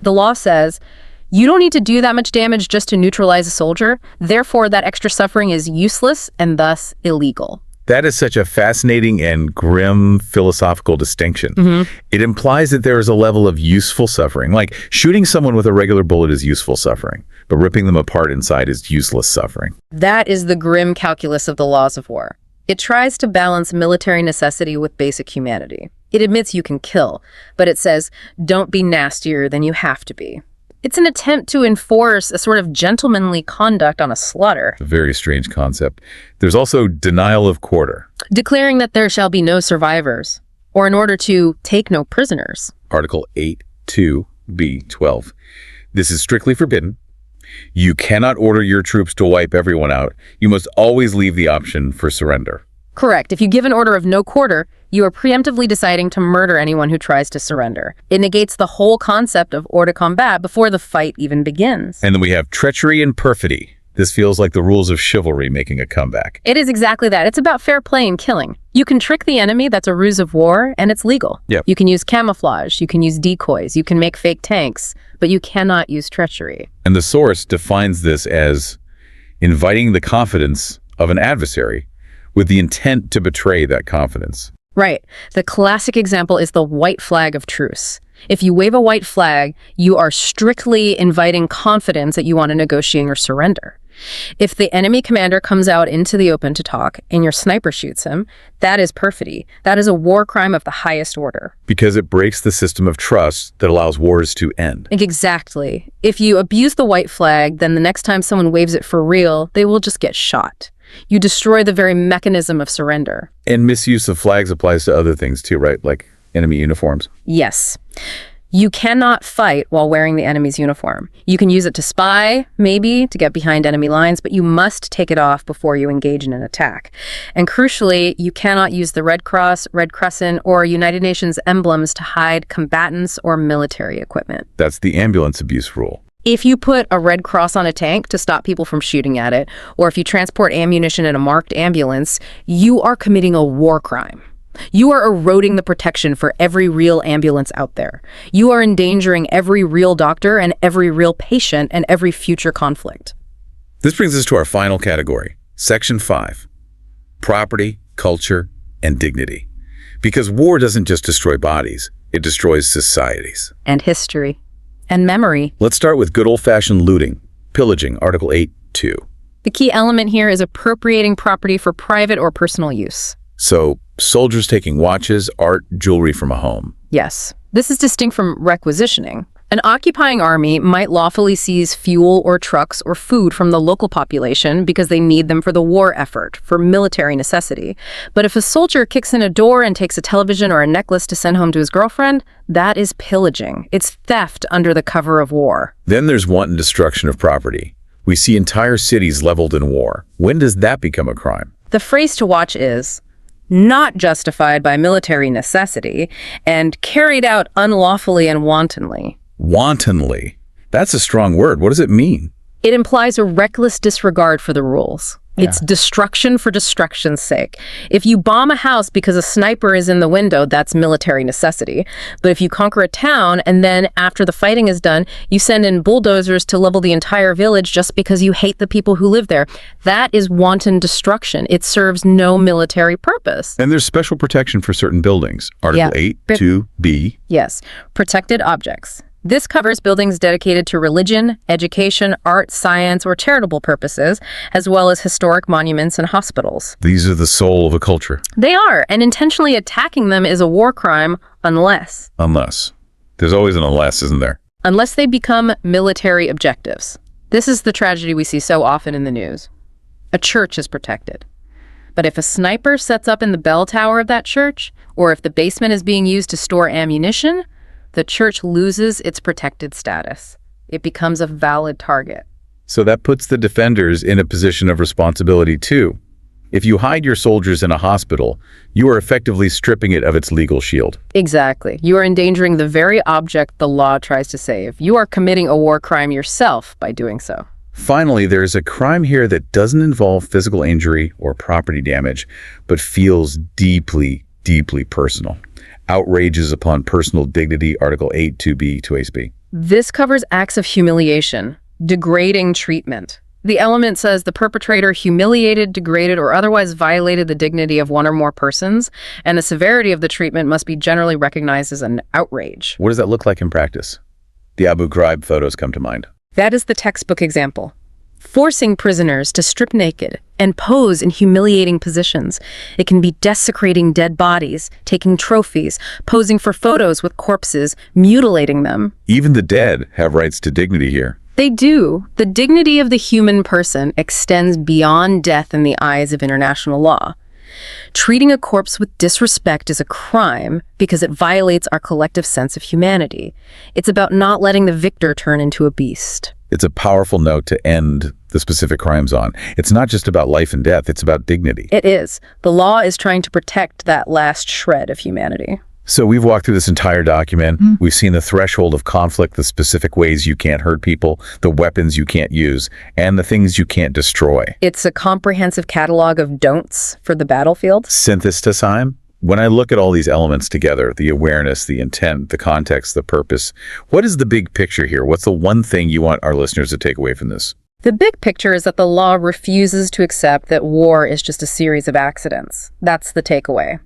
The law says you don't need to do that much damage just to neutralize a soldier. Therefore, that extra suffering is useless and thus illegal. That is such a fascinating and grim philosophical distinction. It implies that there is a level of useful suffering. Like shooting someone with a regular bullet is useful suffering, but ripping them apart inside is useless suffering. That is the grim calculus of the laws of war. It tries to balance military necessity with basic humanity. It admits you can kill, but it says, don't be nastier than you have to be. It's an attempt to enforce a sort of gentlemanly conduct on a slaughter. A very strange concept. There's also denial of quarter. Declaring that there shall be no survivors, or in order to take no prisoners. Article 8.2b.12. This is strictly forbidden. You cannot order your troops to wipe everyone out. You must always leave the option for surrender. Correct. If you give an order of no quarter, you are preemptively deciding to murder anyone who tries to surrender. It negates the whole concept of hors de combat before the fight even begins. And then we have treachery and perfidy. This feels like the rules of chivalry making a comeback. It is exactly that. It's about fair play and killing. You can trick the enemy, that's a ruse of war, and it's legal. Yep. You can use camouflage, you can use decoys, you can make fake tanks, but you cannot use treachery. And the source defines this as inviting the confidence of an adversary with the intent to betray that confidence. Right. The classic example is the white flag of truce. If you wave a white flag, you are strictly inviting confidence that you want to negotiate or surrender. If the enemy commander comes out into the open to talk and your sniper shoots him, that is perfidy. That is a war crime of the highest order. Because it breaks the system of trust that allows wars to end. Exactly. If you abuse the white flag, then the next time someone waves it for real, they will just get shot. You destroy the very mechanism of surrender. And misuse of flags applies to other things too, right? Like enemy uniforms. Yes. You cannot fight while wearing the enemy's uniform. You can use it to spy, maybe, to get behind enemy lines, but you must take it off before you engage in an attack. And crucially, you cannot use the Red Cross, Red Crescent, or United Nations emblems to hide combatants or military equipment. That's the ambulance abuse rule. If you put a Red Cross on a tank to stop people from shooting at it, or if you transport ammunition in a marked ambulance, you are committing a war crime. You are eroding the protection for every real ambulance out there. You are endangering every real doctor and every real patient and every future conflict. This brings us to our final category, Section 5, property, culture, and dignity. Because war doesn't just destroy bodies, it destroys societies. And history. And memory. Let's start with good old-fashioned looting, pillaging, Article 8(2). The key element here is appropriating property for private or personal use. So, soldiers taking watches, art, jewelry from a home. Yes. This is distinct from requisitioning. An occupying army might lawfully seize fuel or trucks or food from the local population because they need them for the war effort, for military necessity. But if a soldier kicks in a door and takes a television or a necklace to send home to his girlfriend, that is pillaging. It's theft under the cover of war. Then there's wanton destruction of property. We see entire cities leveled in war. When does that become a crime? The phrase to watch is not justified by military necessity and carried out unlawfully and wantonly. Wantonly. That's a strong word. What does it mean? It implies a reckless disregard for the rules. Yeah. It's destruction for destruction's sake. If you bomb a house because a sniper is in the window, that's military necessity. But if you conquer a town and then after the fighting is done, you send in bulldozers to level the entire village just because you hate the people who live there, that is wanton destruction. It serves no military purpose. And there's special protection for certain buildings. Article 8(2)(b). Yes, protected objects. This covers buildings dedicated to religion, education, art, science, or charitable purposes, as well as historic monuments and hospitals. These are the soul of a culture. They are, and intentionally attacking them is a war crime unless. Unless. There's always an unless, isn't there? Unless they become military objectives. This is the tragedy we see so often in the news. A church is protected. But if a sniper sets up in the bell tower of that church, or if the basement is being used to store ammunition, the church loses its protected status. It becomes a valid target. So that puts the defenders in a position of responsibility too. If you hide your soldiers in a hospital, you are effectively stripping it of its legal shield. Exactly. You are endangering the very object the law tries to save. You are committing a war crime yourself by doing so. Finally, there is a crime here that doesn't involve physical injury or property damage, but feels deeply, deeply personal. Outrages upon personal dignity, Article 8(2)(b) to ACE-B. This covers acts of humiliation, degrading treatment. The element says the perpetrator humiliated, degraded, or otherwise violated the dignity of one or more persons, and the severity of the treatment must be generally recognized as an outrage. What does that look like in practice? The Abu Ghraib photos come to mind. That is the textbook example. Forcing prisoners to strip naked and pose in humiliating positions. It can be desecrating dead bodies, taking trophies, posing for photos with corpses, mutilating them. Even the dead have rights to dignity here. They do. The dignity of the human person extends beyond death in the eyes of international law. Treating a corpse with disrespect is a crime because it violates our collective sense of humanity. It's about not letting the victor turn into a beast. It's a powerful note to end the specific crimes on. It's not just about life and death, it's about dignity. It is. The law is trying to protect that last shred of humanity. So we've walked through this entire document. We've seen the threshold of conflict, the specific ways you can't hurt people, the weapons you can't use, and the things you can't destroy. It's a comprehensive catalog of don'ts for the battlefield. Synthesis time. When I look at all these elements together, the awareness, the intent, the context, the purpose, what is the big picture here? What's the one thing you want our listeners to take away from this? The big picture is that the law refuses to accept that war is just a series of accidents. That's the takeaway.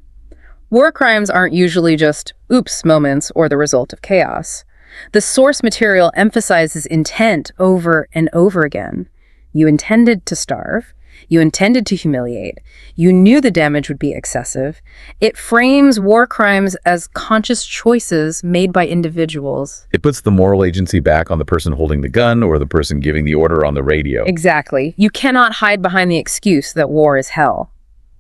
War crimes aren't usually just oops moments or the result of chaos. The source material emphasizes intent over and over again. You intended to starve. You intended to humiliate. You knew the damage would be excessive. It frames war crimes as conscious choices made by individuals. It puts the moral agency back on the person holding the gun or the person giving the order on the radio. Exactly. You cannot hide behind the excuse that war is hell.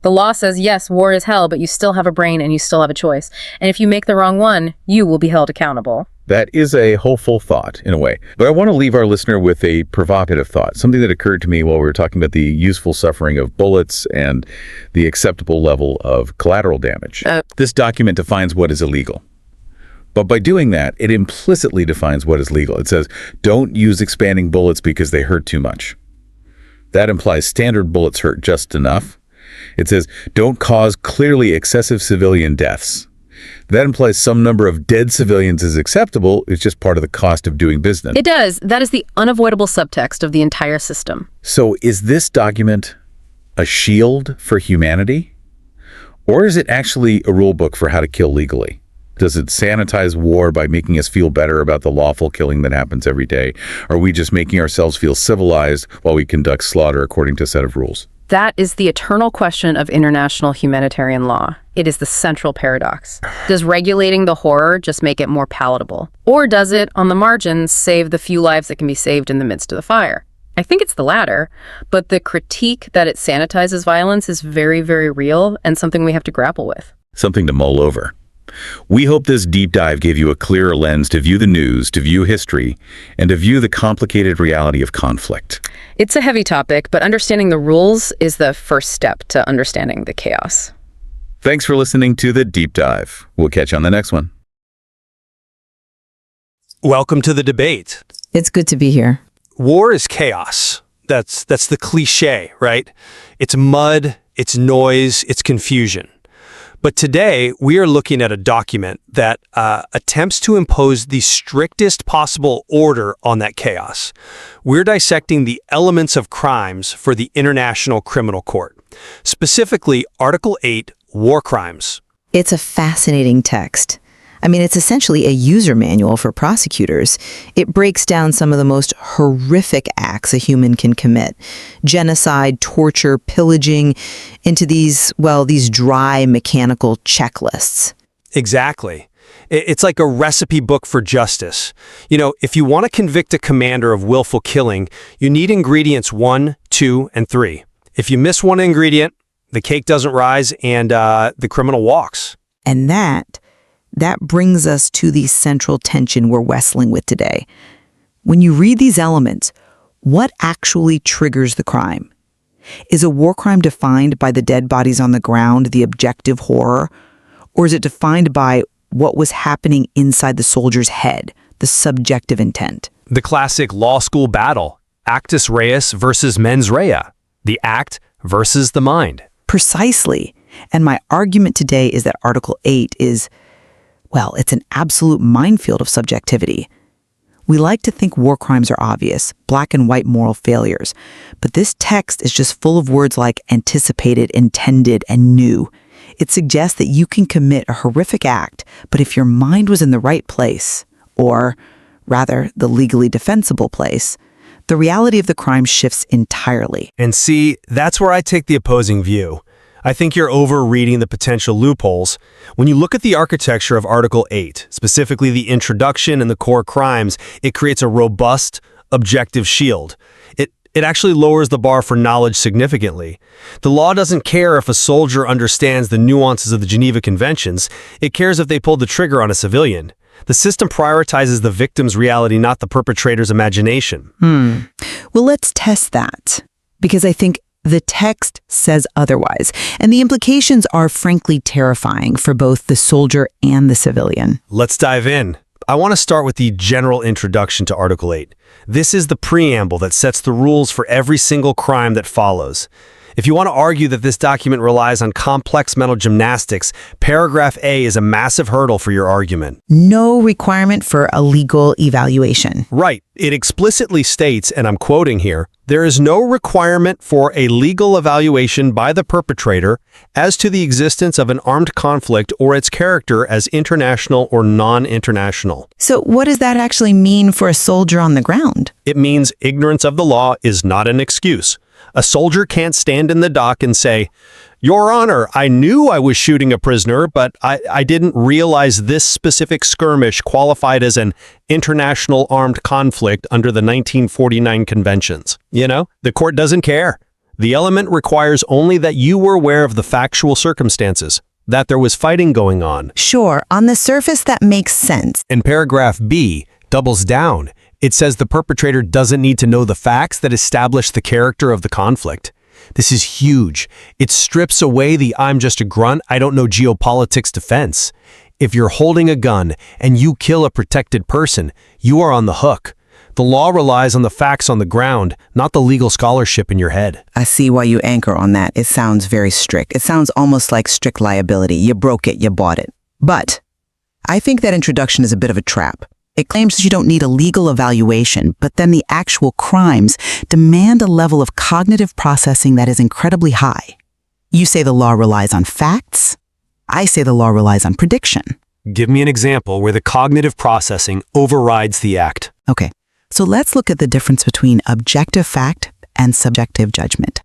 The law says, yes, war is hell, but you still have a brain and you still have a choice. And if you make the wrong one, you will be held accountable. That is a hopeful thought, in a way. But I want to leave our listener with a provocative thought, something that occurred to me while we were talking about the useful suffering of bullets and the acceptable level of collateral damage. This document defines what is illegal. But by doing that, it implicitly defines what is legal. It says, don't use expanding bullets because they hurt too much. That implies standard bullets hurt just enough. It says, don't cause clearly excessive civilian deaths. That implies some number of dead civilians is acceptable. It's just part of the cost of doing business. It does. That is the unavoidable subtext of the entire system. So is this document a shield for humanity? Or is it actually a rule book for how to kill legally? Does it sanitize war by making us feel better about the lawful killing that happens every day? Are we just making ourselves feel civilized while we conduct slaughter according to a set of rules? That is the eternal question of international humanitarian law. It is the central paradox. Does regulating the horror just make it more palatable? Or does it, on the margins, save the few lives that can be saved in the midst of the fire? I think it's the latter, but the critique that it sanitizes violence is very, very real and something we have to grapple with. Something to mull over. We hope this deep dive gave you a clearer lens to view the news, to view history, and to view the complicated reality of conflict. It's a heavy topic, but understanding the rules is the first step to understanding the chaos. Thanks for listening to The Deep Dive. We'll catch you on the next one. Welcome to the debate. It's good to be here. War is chaos. That's the cliche, right? It's mud, it's noise, it's confusion. But today, we are looking at a document that attempts to impose the strictest possible order on that chaos. We're dissecting the elements of crimes for the International Criminal Court, specifically Article 8, War Crimes. It's a fascinating text. I mean, it's essentially a user manual for prosecutors. It breaks down some of the most horrific acts a human can commit. Genocide, torture, pillaging, into these dry mechanical checklists. Exactly. It's like a recipe book for justice. You know, if you want to convict a commander of willful killing, you need ingredients 1, 2, and 3. If you miss one ingredient, the cake doesn't rise and the criminal walks. And that brings us to the central tension we're wrestling with today. When you read these elements, what actually triggers the crime? Is a war crime defined by the dead bodies on the ground, the objective horror? Or is it defined by what was happening inside the soldier's head, the subjective intent? The classic law school battle, actus reus versus mens rea, the act versus the mind. Precisely. And my argument today is that Article 8 is, well, it's an absolute minefield of subjectivity. We like to think war crimes are obvious, black and white moral failures, but this text is just full of words like anticipated, intended, and knew. It suggests that you can commit a horrific act, but if your mind was in the right place, or rather, the legally defensible place, the reality of the crime shifts entirely. And see, that's where I take the opposing view. I think you're overreading the potential loopholes. When you look at the architecture of Article 8, specifically the introduction and the core crimes, it creates a robust, objective shield. It actually lowers the bar for knowledge significantly. The law doesn't care if a soldier understands the nuances of the Geneva Conventions. It cares if they pulled the trigger on a civilian. The system prioritizes the victim's reality, not the perpetrator's imagination. Well, let's test that, because I think the text says otherwise, and the implications are frankly terrifying for both the soldier and the civilian. Let's dive in. I want to start with the general introduction to Article 8. This is the preamble that sets the rules for every single crime that follows. If you want to argue that this document relies on complex mental gymnastics, paragraph A is a massive hurdle for your argument. No requirement for a legal evaluation. Right. It explicitly states, and I'm quoting here, there is no requirement for a legal evaluation by the perpetrator as to the existence of an armed conflict or its character as international or non-international. So what does that actually mean for a soldier on the ground? It means ignorance of the law is not an excuse. A soldier can't stand in the dock and say, "Your Honor, I knew I was shooting a prisoner, but I didn't realize this specific skirmish qualified as an international armed conflict under the 1949 conventions." You know, the court doesn't care. The element requires only that you were aware of the factual circumstances, that there was fighting going on. Sure, on the surface that makes sense. And paragraph B doubles down. It says the perpetrator doesn't need to know the facts that establish the character of the conflict. This is huge. It strips away the "I'm just a grunt, I don't know geopolitics" defense. If you're holding a gun and you kill a protected person, you are on the hook. The law relies on the facts on the ground, not the legal scholarship in your head. I see why you anchor on that. It sounds very strict. It sounds almost like strict liability. You broke it, you bought it. But I think that introduction is a bit of a trap. It claims that you don't need a legal evaluation, but then the actual crimes demand a level of cognitive processing that is incredibly high. You say the law relies on facts. I say the law relies on prediction. Give me an example where the cognitive processing overrides the act. Okay, so let's look at the difference between objective fact and subjective judgment.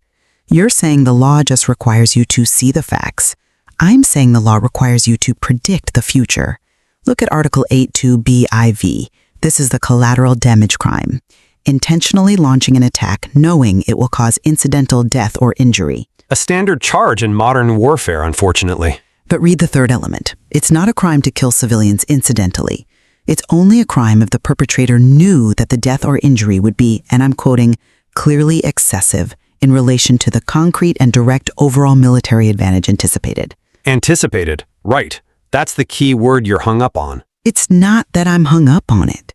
You're saying the law just requires you to see the facts. I'm saying the law requires you to predict the future. Look at Article 8(2)(b)(iv). This is the collateral damage crime. Intentionally launching an attack knowing it will cause incidental death or injury. A standard charge in modern warfare, unfortunately. But read the third element. It's not a crime to kill civilians incidentally. It's only a crime if the perpetrator knew that the death or injury would be, and I'm quoting, clearly excessive in relation to the concrete and direct overall military advantage anticipated. Anticipated. Right. That's the key word you're hung up on. It's not that I'm hung up on it.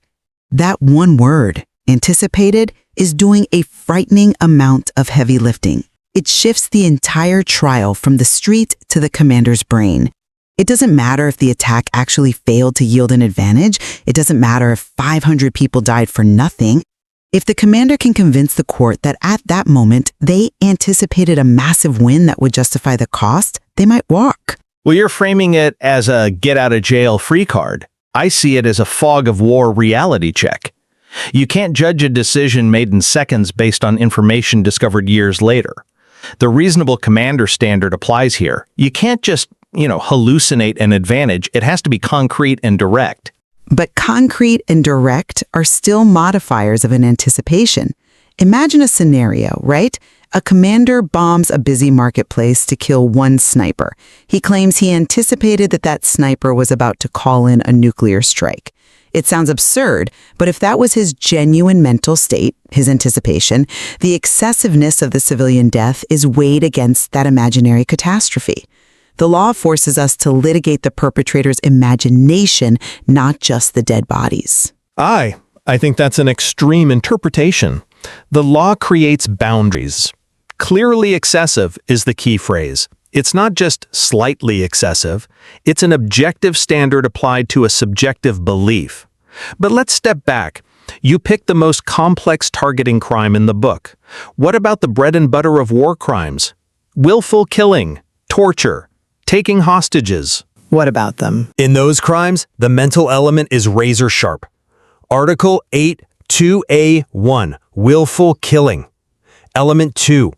That one word, anticipated, is doing a frightening amount of heavy lifting. It shifts the entire trial from the street to the commander's brain. It doesn't matter if the attack actually failed to yield an advantage. It doesn't matter if 500 people died for nothing. If the commander can convince the court that at that moment they anticipated a massive win that would justify the cost, they might walk. Well, you're framing it as a get-out-of-jail-free card. I see it as a fog of war reality check. You can't judge a decision made in seconds based on information discovered years later. The reasonable commander standard applies here. You can't just, hallucinate an advantage. It has to be concrete and direct. But concrete and direct are still modifiers of an anticipation. Imagine a scenario, right? A commander bombs a busy marketplace to kill one sniper. He claims he anticipated that sniper was about to call in a nuclear strike. It sounds absurd, but if that was his genuine mental state, his anticipation, the excessiveness of the civilian death is weighed against that imaginary catastrophe. The law forces us to litigate the perpetrator's imagination, not just the dead bodies. I think that's an extreme interpretation. The law creates boundaries. Clearly excessive is the key phrase. It's not just slightly excessive. It's an objective standard applied to a subjective belief. But let's step back. You picked the most complex targeting crime in the book. What about the bread and butter of war crimes? Willful killing, torture, taking hostages. What about them? In those crimes, the mental element is razor sharp. Article 8(2)(a)(1), willful killing. Element 2.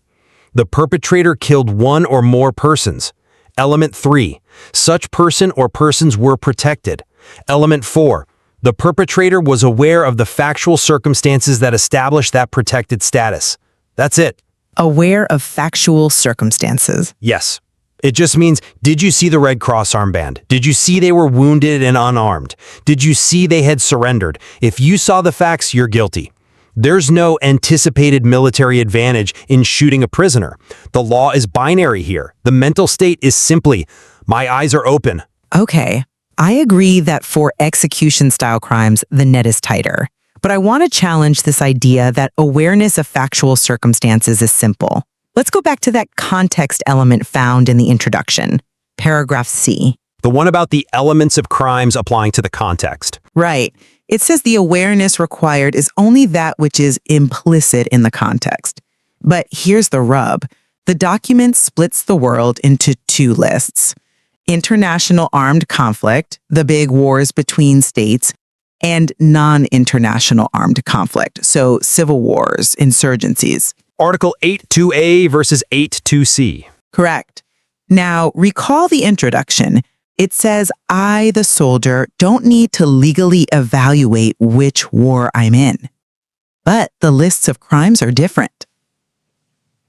The perpetrator killed one or more persons. Element 3. Such person or persons were protected. Element 4. The perpetrator was aware of the factual circumstances that established that protected status. That's it. Aware of factual circumstances. Yes. It just means, did you see the Red Cross armband? Did you see they were wounded and unarmed? Did you see they had surrendered? If you saw the facts, you're guilty. There's no anticipated military advantage in shooting a prisoner. The law is binary here. The mental state is simply, my eyes are open. Okay, I agree that for execution-style crimes, the net is tighter. But I want to challenge this idea that awareness of factual circumstances is simple. Let's go back to that context element found in the introduction, paragraph C. The one about the elements of crimes applying to the context. Right. It says the awareness required is only that which is implicit in the context. But here's the rub. The document splits the world into two lists: international armed conflict, the big wars between states, and non-international armed conflict, so civil wars, insurgencies. Article 8.2a versus 8.2c. Correct. Now, recall the introduction. It says, I, the soldier, don't need to legally evaluate which war I'm in. But the lists of crimes are different.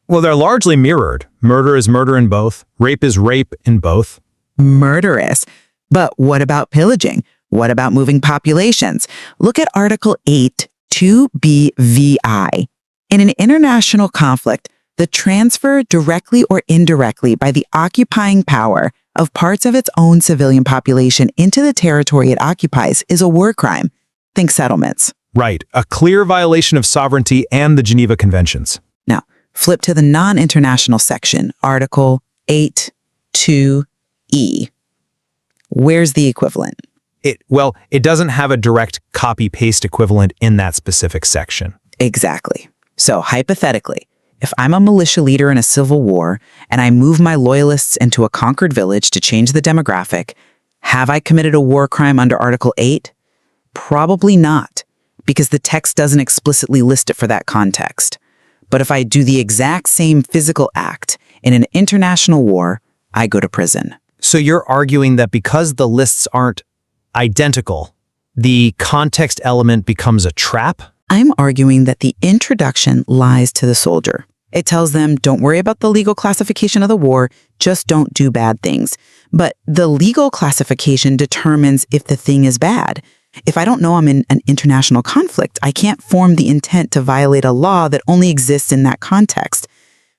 Well, they're largely mirrored. Murder is murder in both. Rape is rape in both. Murderous. But what about pillaging? What about moving populations? Look at Article 8, 2BVI. In an international conflict, the transfer directly or indirectly by the occupying power of parts of its own civilian population into the territory it occupies is a war crime. Think settlements. Right, a clear violation of sovereignty and the Geneva Conventions. Now, flip to the non-international section, Article 8, 2E. Where's the equivalent? It doesn't have a direct copy-paste equivalent in that specific section. Exactly. So hypothetically, if I'm a militia leader in a civil war and I move my loyalists into a conquered village to change the demographic, have I committed a war crime under Article 8? Probably not, because the text doesn't explicitly list it for that context. But if I do the exact same physical act in an international war, I go to prison. So you're arguing that because the lists aren't identical, the context element becomes a trap? I'm arguing that the introduction lies to the soldier. It tells them, don't worry about the legal classification of the war, just don't do bad things. But the legal classification determines if the thing is bad. If I don't know I'm in an international conflict, I can't form the intent to violate a law that only exists in that context.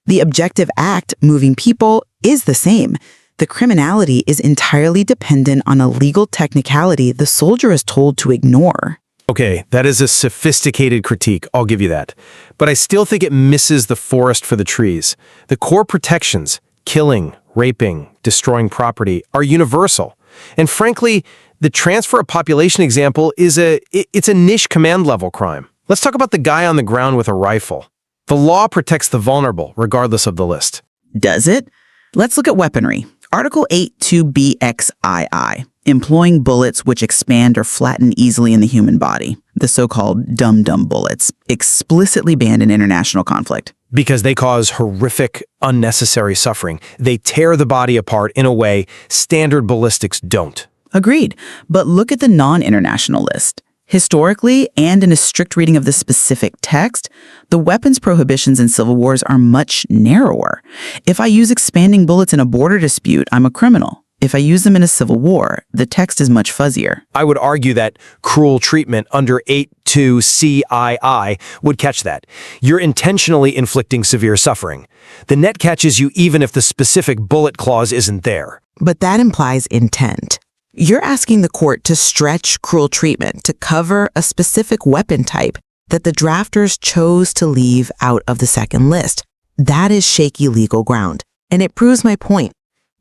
The objective act, moving people, is the same. The criminality is entirely dependent on a legal technicality the soldier is told to ignore. Okay, that is a sophisticated critique, I'll give you that. But I still think it misses the forest for the trees. The core protections, killing, raping, destroying property, are universal. And frankly, the transfer of population example is it's a niche command-level crime. Let's talk about the guy on the ground with a rifle. The law protects the vulnerable, regardless of the list. Does it? Let's look at weaponry. Article 8.2BXII, employing bullets which expand or flatten easily in the human body, the so-called dum-dum bullets, explicitly banned in international conflict. Because they cause horrific, unnecessary suffering. They tear the body apart in a way standard ballistics don't. Agreed. But look at the non-international list. Historically, and in a strict reading of the specific text, the weapons prohibitions in civil wars are much narrower. If I use expanding bullets in a border dispute, I'm a criminal. If I use them in a civil war, the text is much fuzzier. I would argue that cruel treatment under 8.2CII would catch that. You're intentionally inflicting severe suffering. The net catches you even if the specific bullet clause isn't there. But that implies intent. You're asking the court to stretch cruel treatment to cover a specific weapon type that the drafters chose to leave out of the second list. That is shaky legal ground, and it proves my point.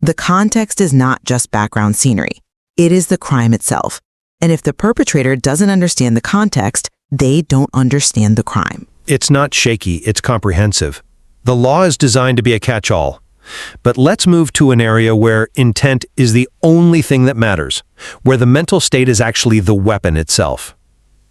The context is not just background scenery. It is the crime itself. And if the perpetrator doesn't understand the context, they don't understand the crime. It's not shaky, it's comprehensive. The law is designed to be a catch-all. But let's move to an area where intent is the only thing that matters, where the mental state is actually the weapon itself.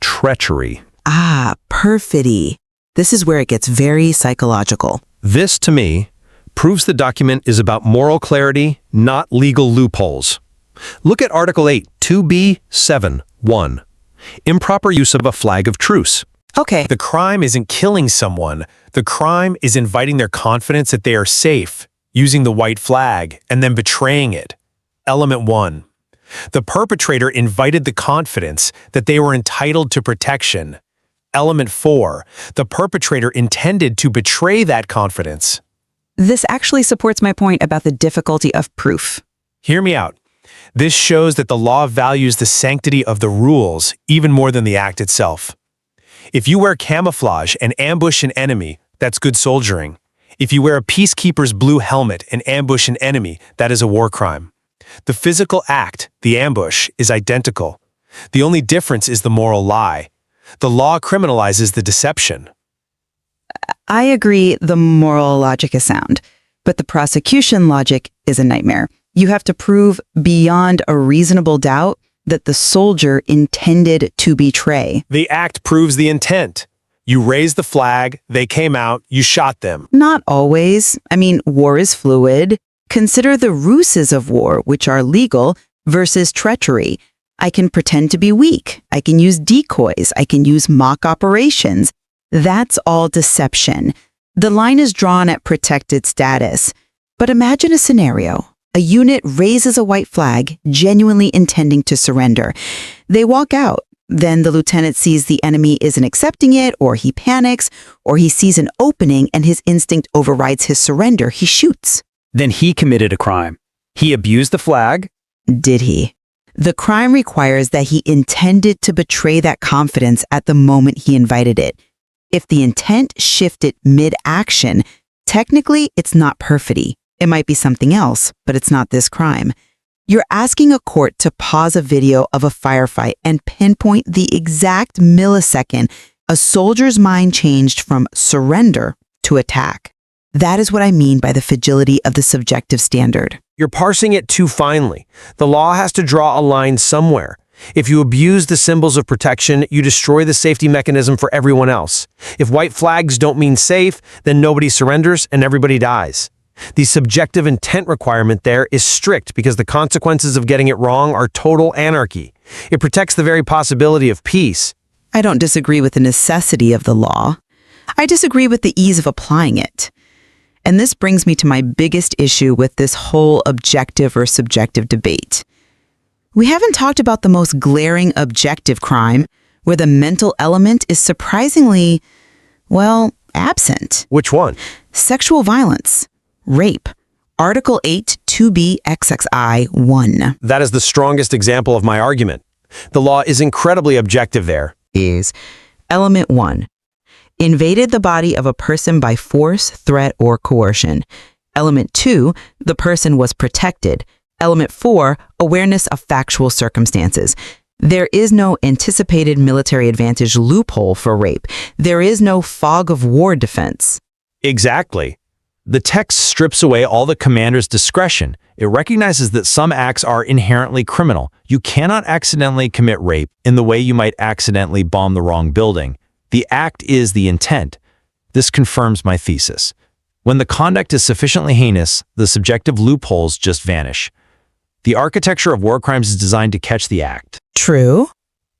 Treachery. Ah, perfidy. This is where it gets very psychological. This, to me, proves the document is about moral clarity, not legal loopholes. Look at Article 8, 2B7.1. Improper use of a flag of truce. Okay. The crime isn't killing someone. The crime is inviting their confidence that they are safe. using the white flag, and then betraying it. Element 1. The perpetrator invited the confidence that they were entitled to protection. Element 4. The perpetrator intended to betray that confidence. This actually supports my point about the difficulty of proof. Hear me out. This shows that the law values the sanctity of the rules even more than the act itself. If you wear camouflage and ambush an enemy, that's good soldiering. If you wear a peacekeeper's blue helmet and ambush an enemy, that is a war crime. The physical act, the ambush, is identical. The only difference is the moral lie. The law criminalizes the deception. I agree the moral logic is sound, but the prosecution logic is a nightmare. You have to prove beyond a reasonable doubt that the soldier intended to betray. The act proves the intent. You raised the flag, they came out, you shot them. Not always. I mean, war is fluid. Consider the ruses of war, which are legal, versus treachery. I can pretend to be weak. I can use decoys. I can use mock operations. That's all deception. The line is drawn at protected status. But imagine a scenario. A unit raises a white flag, genuinely intending to surrender. They walk out. Then the lieutenant sees the enemy isn't accepting it, or he panics, or he sees an opening and his instinct overrides his surrender. He shoots. Then he committed a crime. He abused the flag. Did he? The crime requires that he intended to betray that confidence at the moment he invited it. If the intent shifted mid-action, technically it's not perfidy. It might be something else, but it's not this crime. You're asking a court to pause a video of a firefight and pinpoint the exact millisecond a soldier's mind changed from surrender to attack. That is what I mean by the fragility of the subjective standard. You're parsing it too finely. The law has to draw a line somewhere. If you abuse the symbols of protection, you destroy the safety mechanism for everyone else. If white flags don't mean safe, then nobody surrenders and everybody dies. The subjective intent requirement there is strict because the consequences of getting it wrong are total anarchy. It protects the very possibility of peace. I don't disagree with the necessity of the law. I disagree with the ease of applying it. And this brings me to my biggest issue with this whole objective or subjective debate. We haven't talked about the most glaring objective crime, where the mental element is surprisingly, well, absent. Which one? Sexual violence. Rape. Article 8, 2B, XXI 1. That is the strongest example of my argument. The law is incredibly objective there. Is Element 1. Invaded the body of a person by force, threat, or coercion. Element 2. The person was protected. Element 4. Awareness of factual circumstances. There is no anticipated military advantage loophole for rape. There is no fog of war defense. Exactly. The text strips away all the commander's discretion. It recognizes that some acts are inherently criminal. You cannot accidentally commit rape in the way you might accidentally bomb the wrong building. The act is the intent. This confirms my thesis. When the conduct is sufficiently heinous, the subjective loopholes just vanish. The architecture of war crimes is designed to catch the act. True.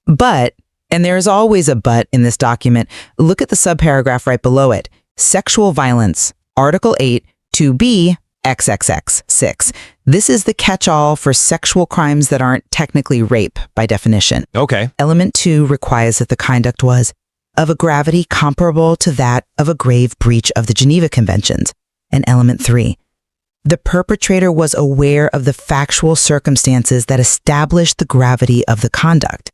But, and there is always a but in this document, look at the subparagraph right below it. Sexual violence. Article 8, 2B, XXX 6. This is the catch-all for sexual crimes that aren't technically rape by definition. Okay. Element 2 requires that the conduct was of a gravity comparable to that of a grave breach of the Geneva Conventions. And Element 3. The perpetrator was aware of the factual circumstances that established the gravity of the conduct.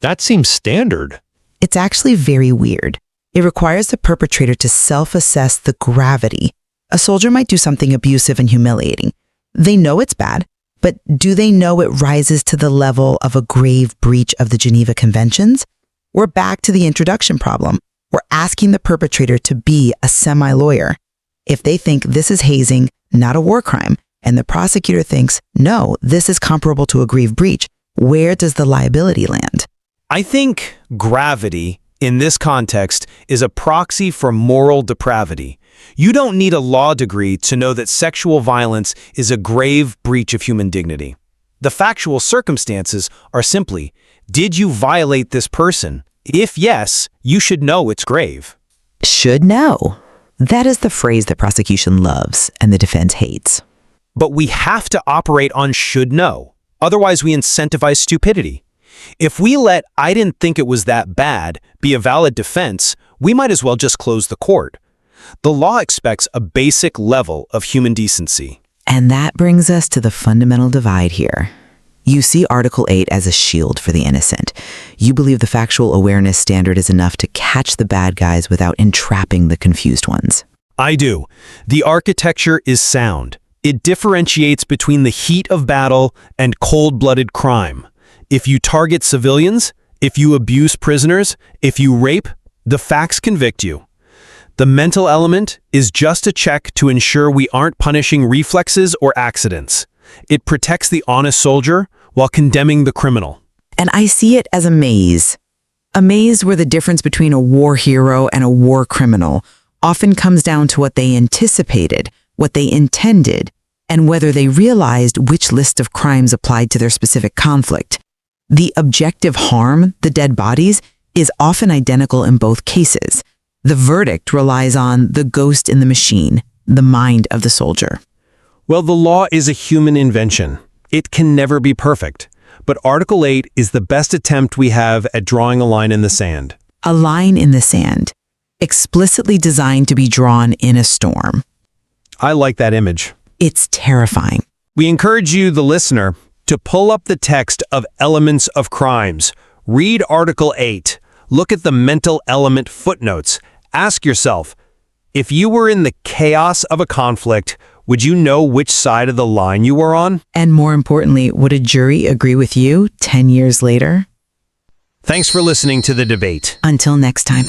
That seems standard. It's actually very weird. It requires the perpetrator to self-assess the gravity. A soldier might do something abusive and humiliating. They know it's bad, but do they know it rises to the level of a grave breach of the Geneva Conventions? We're back to the introduction problem. We're asking the perpetrator to be a semi-lawyer. If they think this is hazing, not a war crime, and the prosecutor thinks, no, this is comparable to a grave breach, where does the liability land? I think gravity, in this context, is a proxy for moral depravity. You don't need a law degree to know that sexual violence is a grave breach of human dignity. The factual circumstances are simply, did you violate this person? If yes, you should know it's grave. Should know. That is the phrase that prosecution loves and the defense hates. But we have to operate on should know. Otherwise, we incentivize stupidity. If we let "I didn't think it was that bad" be a valid defense, we might as well just close the court. The law expects a basic level of human decency. And that brings us to the fundamental divide here. You see Article 8 as a shield for the innocent. You believe the factual awareness standard is enough to catch the bad guys without entrapping the confused ones. I do. The architecture is sound. It differentiates between the heat of battle and cold-blooded crime. If you target civilians, if you abuse prisoners, if you rape, the facts convict you. The mental element is just a check to ensure we aren't punishing reflexes or accidents. It protects the honest soldier while condemning the criminal. And I see it as a maze. A maze where the difference between a war hero and a war criminal often comes down to what they anticipated, what they intended, and whether they realized which list of crimes applied to their specific conflict. The objective harm, the dead bodies, is often identical in both cases. The verdict relies on the ghost in the machine, the mind of the soldier. Well, the law is a human invention. It can never be perfect. But Article 8 is the best attempt we have at drawing a line in the sand. A line in the sand, explicitly designed to be drawn in a storm. I like that image. It's terrifying. We encourage you, the listener, to pull up the text of Elements of Crimes. Read Article 8. Look at the mental element footnotes. Ask yourself, if you were in the chaos of a conflict, would you know which side of the line you were on? And more importantly, would a jury agree with you 10 years later? Thanks for listening to the debate. Until next time.